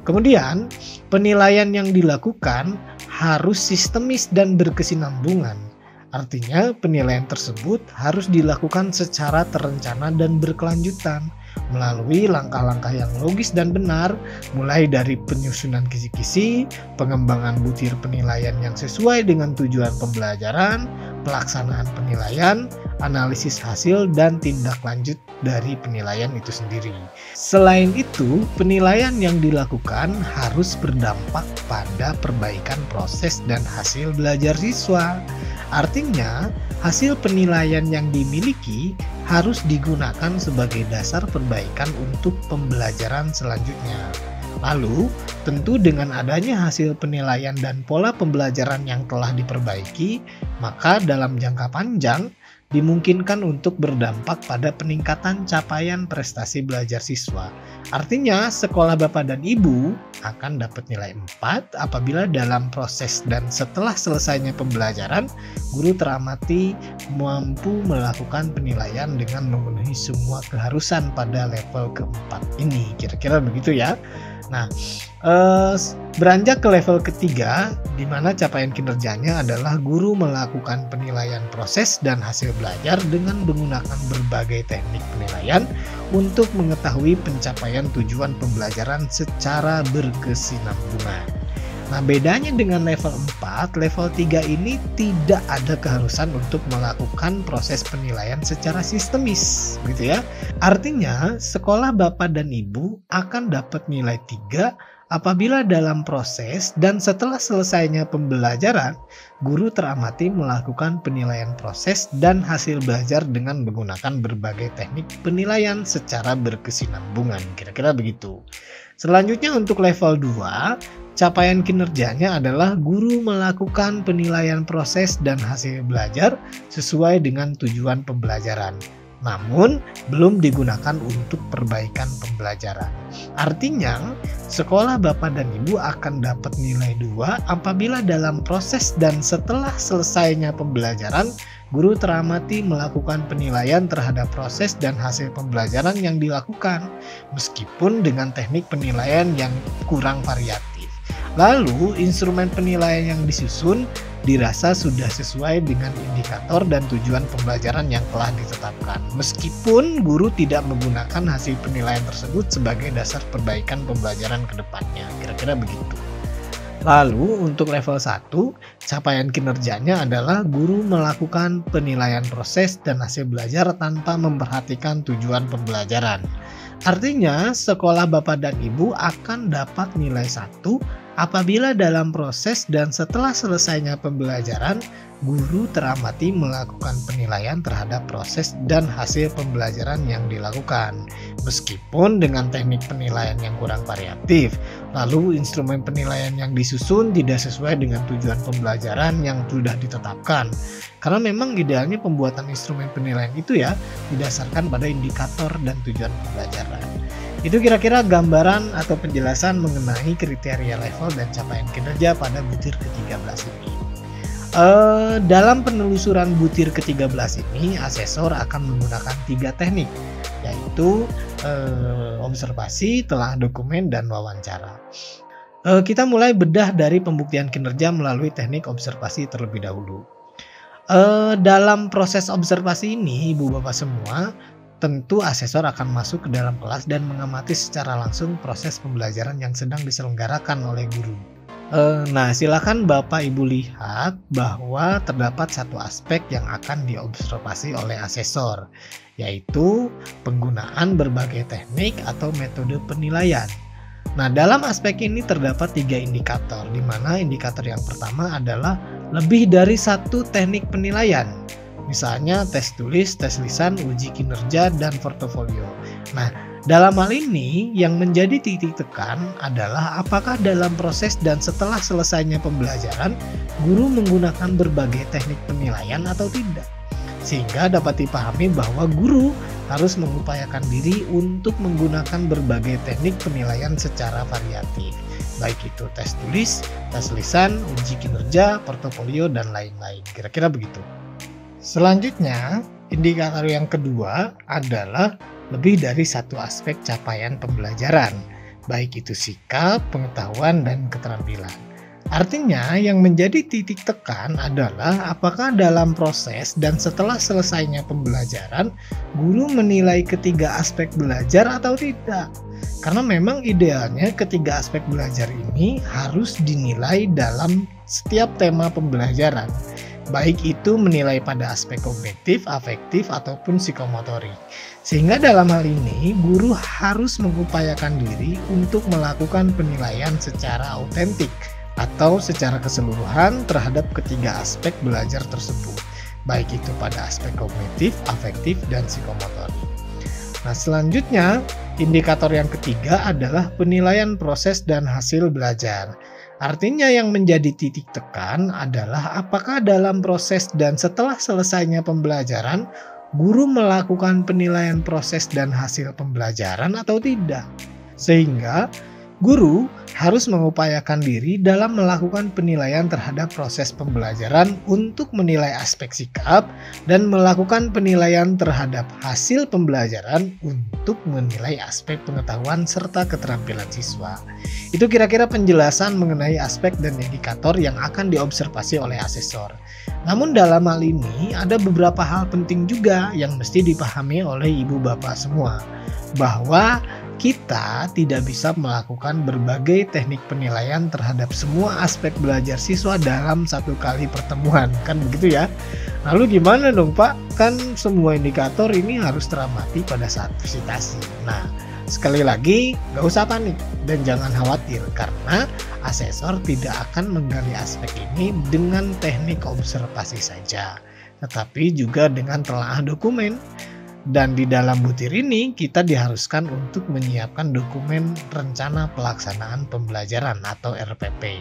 Kemudian, penilaian yang dilakukan harus sistemis dan berkesinambungan. Artinya, penilaian tersebut harus dilakukan secara terencana dan berkelanjutan melalui langkah-langkah yang logis dan benar, mulai dari penyusunan kisi-kisi, pengembangan butir penilaian yang sesuai dengan tujuan pembelajaran, pelaksanaan penilaian, analisis hasil, dan tindak lanjut dari penilaian itu sendiri. Selain itu, penilaian yang dilakukan harus berdampak pada perbaikan proses dan hasil belajar siswa. Artinya, hasil penilaian yang dimiliki harus digunakan sebagai dasar perbaikan untuk pembelajaran selanjutnya. Lalu, tentu dengan adanya hasil penilaian dan pola pembelajaran yang telah diperbaiki, maka dalam jangka panjang dimungkinkan untuk berdampak pada peningkatan capaian prestasi belajar siswa. Artinya, sekolah Bapak dan Ibu akan dapat nilai 4 apabila dalam proses dan setelah selesainya pembelajaran, guru teramati mampu melakukan penilaian dengan memenuhi semua keharusan pada level keempat ini. Kira-kira begitu ya. Nah, beranjak ke level ketiga, di mana capaian kinerjanya adalah guru melakukan penilaian proses dan hasil belajar dengan menggunakan berbagai teknik penilaian untuk mengetahui pencapaian tujuan pembelajaran secara berkesinambungan. Nah, bedanya dengan level 4, level 3 ini tidak ada keharusan untuk melakukan proses penilaian secara sistemis, gitu ya. Artinya, sekolah Bapak dan Ibu akan dapat nilai 3 apabila dalam proses dan setelah selesainya pembelajaran, guru teramati melakukan penilaian proses dan hasil belajar dengan menggunakan berbagai teknik penilaian secara berkesinambungan. Kira-kira begitu. Selanjutnya untuk level 2, capaian kinerjanya adalah guru melakukan penilaian proses dan hasil belajar sesuai dengan tujuan pembelajaran, namun belum digunakan untuk perbaikan pembelajaran. Artinya, sekolah Bapak dan Ibu akan dapat nilai 2 apabila dalam proses dan setelah selesainya pembelajaran, guru teramati melakukan penilaian terhadap proses dan hasil pembelajaran yang dilakukan, meskipun dengan teknik penilaian yang kurang variatif. Lalu, instrumen penilaian yang disusun dirasa sudah sesuai dengan indikator dan tujuan pembelajaran yang telah ditetapkan, meskipun guru tidak menggunakan hasil penilaian tersebut sebagai dasar perbaikan pembelajaran ke depannya. Kira-kira begitu. Lalu, untuk level 1, capaian kinerjanya adalah guru melakukan penilaian proses dan hasil belajar tanpa memperhatikan tujuan pembelajaran. Artinya, sekolah Bapak dan Ibu akan dapat nilai 1 apabila dalam proses dan setelah selesainya pembelajaran, guru teramati melakukan penilaian terhadap proses dan hasil pembelajaran yang dilakukan, meskipun dengan teknik penilaian yang kurang variatif. Lalu, instrumen penilaian yang disusun tidak sesuai dengan tujuan pembelajaran yang sudah ditetapkan. Karena memang idealnya pembuatan instrumen penilaian itu ya didasarkan pada indikator dan tujuan pembelajaran. Itu kira-kira gambaran atau penjelasan mengenai kriteria level dan capaian kinerja pada butir ke-13 ini. Dalam penelusuran butir ke-13 ini, asesor akan menggunakan 3 teknik, yaitu observasi, telah dokumen, dan wawancara. Kita mulai bedah dari pembuktian kinerja melalui teknik observasi terlebih dahulu. Dalam proses observasi ini, Ibu Bapak semua, tentu asesor akan masuk ke dalam kelas dan mengamati secara langsung proses pembelajaran yang sedang diselenggarakan oleh guru. Nah, silakan Bapak Ibu lihat bahwa terdapat satu aspek yang akan diobservasi oleh asesor, yaitu penggunaan berbagai teknik atau metode penilaian. Nah, dalam aspek ini terdapat 3 indikator, di mana indikator yang pertama adalah lebih dari satu teknik penilaian. Misalnya tes tulis, tes lisan, uji kinerja, dan portofolio. Nah, dalam hal ini yang menjadi titik tekan adalah apakah dalam proses dan setelah selesainya pembelajaran, guru menggunakan berbagai teknik penilaian atau tidak. Sehingga dapat dipahami bahwa guru harus mengupayakan diri untuk menggunakan berbagai teknik penilaian secara variatif. Baik itu tes tulis, tes lisan, uji kinerja, portofolio, dan lain-lain. Kira-kira begitu. Selanjutnya, indikator yang kedua adalah lebih dari satu aspek capaian pembelajaran, baik itu sikap, pengetahuan, dan keterampilan. Artinya, yang menjadi titik tekan adalah apakah dalam proses dan setelah selesainya pembelajaran, guru menilai ketiga aspek belajar atau tidak. Karena memang idealnya ketiga aspek belajar ini harus dinilai dalam setiap tema pembelajaran. Baik itu menilai pada aspek kognitif, afektif, ataupun psikomotorik. Sehingga dalam hal ini, guru harus mengupayakan diri untuk melakukan penilaian secara autentik atau secara keseluruhan terhadap ketiga aspek belajar tersebut. Baik itu pada aspek kognitif, afektif, dan psikomotorik. Nah, selanjutnya, indikator yang ketiga adalah penilaian proses dan hasil belajar. Artinya yang menjadi titik tekan adalah apakah dalam proses dan setelah selesainya pembelajaran, guru melakukan penilaian proses dan hasil pembelajaran atau tidak. Sehingga guru harus mengupayakan diri dalam melakukan penilaian terhadap proses pembelajaran untuk menilai aspek sikap dan melakukan penilaian terhadap hasil pembelajaran untuk menilai aspek pengetahuan serta keterampilan siswa. Itu kira-kira penjelasan mengenai aspek dan indikator yang akan diobservasi oleh asesor. Namun dalam hal ini ada beberapa hal penting juga yang mesti dipahami oleh ibu bapak semua, bahwa kita tidak bisa melakukan berbagai teknik penilaian terhadap semua aspek belajar siswa dalam satu kali pertemuan, kan begitu ya? Lalu gimana dong Pak? Kan semua indikator ini harus teramati pada saat visitasi. Nah, sekali lagi gak usah panik dan jangan khawatir karena asesor tidak akan menggali aspek ini dengan teknik observasi saja, tetapi juga dengan telaah dokumen. Dan di dalam butir ini kita diharuskan untuk menyiapkan dokumen rencana pelaksanaan pembelajaran atau RPP.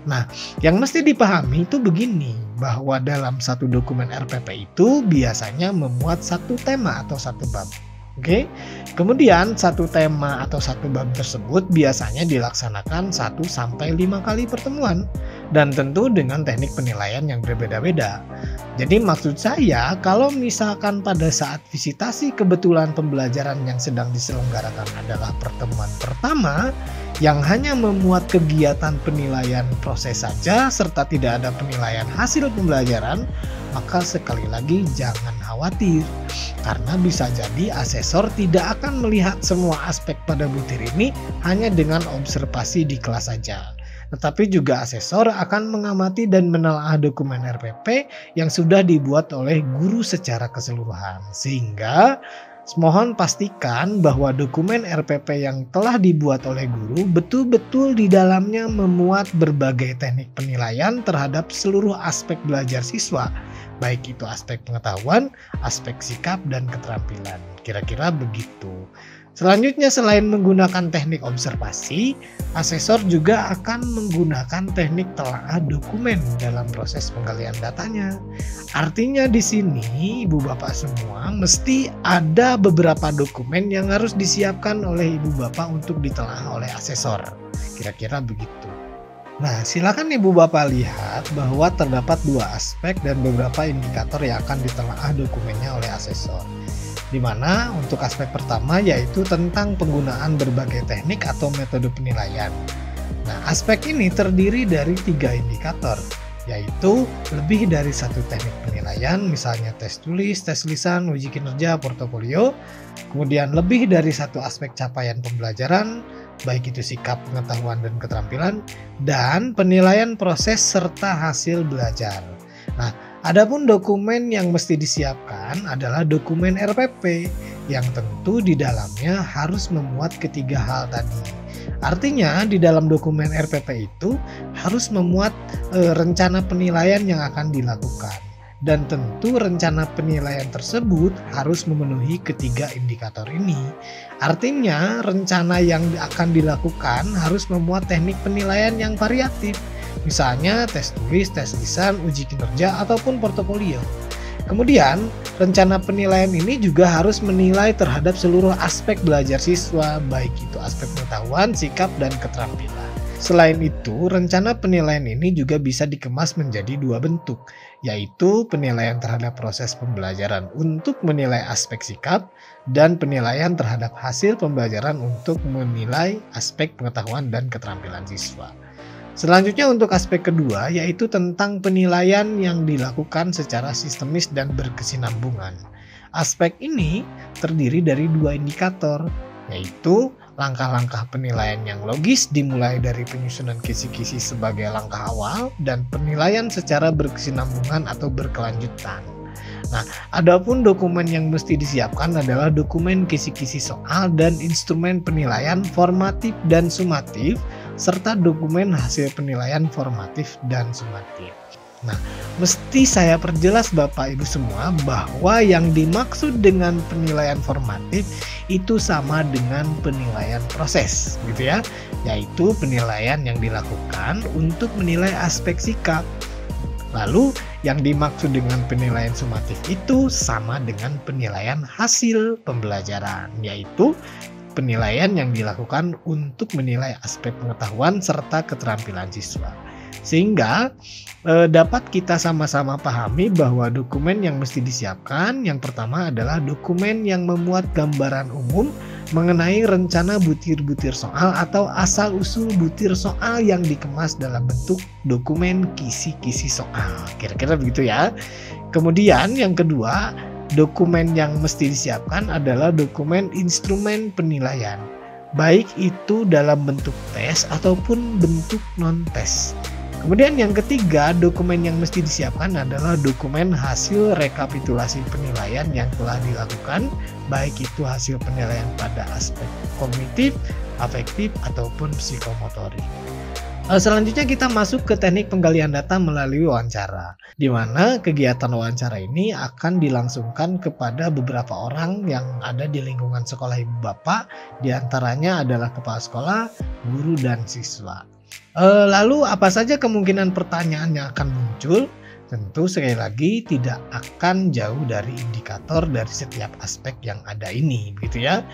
Nah, yang mesti dipahami itu begini, bahwa dalam satu dokumen RPP itu biasanya memuat satu tema atau satu bab. Oke. Kemudian satu tema atau satu bab tersebut biasanya dilaksanakan 1 sampai 5 kali pertemuan dan tentu dengan teknik penilaian yang berbeda-beda. Jadi maksud saya kalau misalkan pada saat visitasi kebetulan pembelajaran yang sedang diselenggarakan adalah pertemuan pertama yang hanya memuat kegiatan penilaian proses saja serta tidak ada penilaian hasil pembelajaran, maka sekali lagi jangan khawatir karena bisa jadi asesor tidak akan melihat semua aspek pada butir ini hanya dengan observasi di kelas saja. Tetapi juga asesor akan mengamati dan menelaah dokumen RPP yang sudah dibuat oleh guru secara keseluruhan. Sehingga mohon pastikan bahwa dokumen RPP yang telah dibuat oleh guru betul-betul di dalamnya memuat berbagai teknik penilaian terhadap seluruh aspek belajar siswa. Baik itu aspek pengetahuan, aspek sikap, dan keterampilan. Kira-kira begitu. Selanjutnya, selain menggunakan teknik observasi, asesor juga akan menggunakan teknik telaah dokumen dalam proses penggalian datanya. Artinya di sini Ibu Bapak semua mesti ada beberapa dokumen yang harus disiapkan oleh Ibu Bapak untuk ditelaah oleh asesor. Kira-kira begitu. Nah, silakan Ibu Bapak lihat bahwa terdapat dua aspek dan beberapa indikator yang akan ditelaah dokumennya oleh asesor. Di mana untuk aspek pertama yaitu tentang penggunaan berbagai teknik atau metode penilaian. Nah, aspek ini terdiri dari 3 indikator, yaitu lebih dari satu teknik penilaian, misalnya tes tulis, tes lisan, uji kinerja, portofolio. Kemudian lebih dari satu aspek capaian pembelajaran, baik itu sikap, pengetahuan, dan keterampilan, dan penilaian proses serta hasil belajar. Nah, adapun dokumen yang mesti disiapkan adalah dokumen RPP yang tentu di dalamnya harus memuat ketiga hal tadi. Artinya di dalam dokumen RPP itu harus memuat rencana penilaian yang akan dilakukan. Dan tentu rencana penilaian tersebut harus memenuhi ketiga indikator ini. Artinya rencana yang akan dilakukan harus memuat teknik penilaian yang variatif. Misalnya tes tulis, tes lisan, uji kinerja, ataupun portofolio. Kemudian, rencana penilaian ini juga harus menilai terhadap seluruh aspek belajar siswa, baik itu aspek pengetahuan, sikap, dan keterampilan. Selain itu, rencana penilaian ini juga bisa dikemas menjadi dua bentuk, yaitu penilaian terhadap proses pembelajaran untuk menilai aspek sikap, dan penilaian terhadap hasil pembelajaran untuk menilai aspek pengetahuan dan keterampilan siswa. Selanjutnya untuk aspek kedua yaitu tentang penilaian yang dilakukan secara sistemis dan berkesinambungan. Aspek ini terdiri dari dua indikator, yaitu langkah-langkah penilaian yang logis dimulai dari penyusunan kisi-kisi sebagai langkah awal dan penilaian secara berkesinambungan atau berkelanjutan. Nah, adapun dokumen yang mesti disiapkan adalah dokumen kisi-kisi soal dan instrumen penilaian formatif dan sumatif, serta dokumen hasil penilaian formatif dan sumatif. Nah, mesti saya perjelas Bapak Ibu semua bahwa yang dimaksud dengan penilaian formatif itu sama dengan penilaian proses, gitu ya, yaitu penilaian yang dilakukan untuk menilai aspek sikap. Lalu yang dimaksud dengan penilaian sumatif itu sama dengan penilaian hasil pembelajaran, yaitu penilaian yang dilakukan untuk menilai aspek pengetahuan serta keterampilan siswa. Sehingga dapat kita sama-sama pahami bahwa dokumen yang mesti disiapkan yang pertama adalah dokumen yang memuat gambaran umum mengenai rencana butir-butir soal atau asal-usul butir soal yang dikemas dalam bentuk dokumen kisi-kisi soal. Kira-kira begitu ya. Kemudian yang kedua, dokumen yang mesti disiapkan adalah dokumen instrumen penilaian, baik itu dalam bentuk tes ataupun bentuk non-tes. Kemudian yang ketiga, dokumen yang mesti disiapkan adalah dokumen hasil rekapitulasi penilaian yang telah dilakukan, baik itu hasil penilaian pada aspek kognitif, afektif, ataupun psikomotorik. Selanjutnya kita masuk ke teknik penggalian data melalui wawancara, di mana kegiatan wawancara ini akan dilangsungkan kepada beberapa orang yang ada di lingkungan sekolah Ibu Bapak, diantaranya adalah kepala sekolah, guru, dan siswa. Lalu apa saja kemungkinan pertanyaan yang akan muncul? Tentu sekali lagi tidak akan jauh dari indikator dari setiap aspek yang ada ini, begitu ya.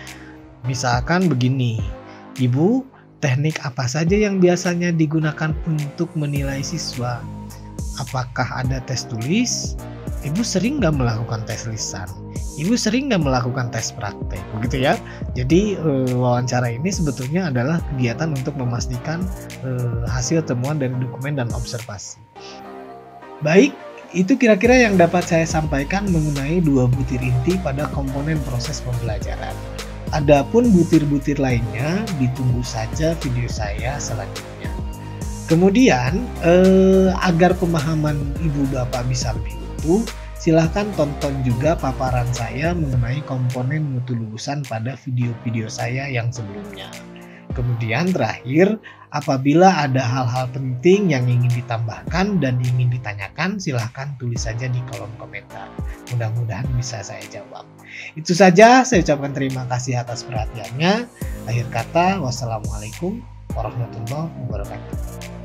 Misalkan begini, Ibu, teknik apa saja yang biasanya digunakan untuk menilai siswa? Apakah ada tes tulis? Ibu sering nggak melakukan tes lisan? Ibu sering nggak melakukan tes praktek? Begitu ya. Jadi wawancara ini sebetulnya adalah kegiatan untuk memastikan hasil temuan dari dokumen dan observasi. Baik, itu kira-kira yang dapat saya sampaikan mengenai dua butir inti pada komponen proses pembelajaran. Adapun butir-butir lainnya ditunggu saja video saya selanjutnya. Kemudian agar pemahaman Ibu Bapak bisa lebih utuh, silahkan tonton juga paparan saya mengenai komponen mutu lulusan pada video-video saya yang sebelumnya. Kemudian terakhir, apabila ada hal-hal penting yang ingin ditambahkan dan ingin ditanyakan, silahkan tulis saja di kolom komentar. Mudah-mudahan bisa saya jawab. Itu saja, saya ucapkan terima kasih atas perhatiannya. Akhir kata, wassalamualaikum warahmatullahi wabarakatuh.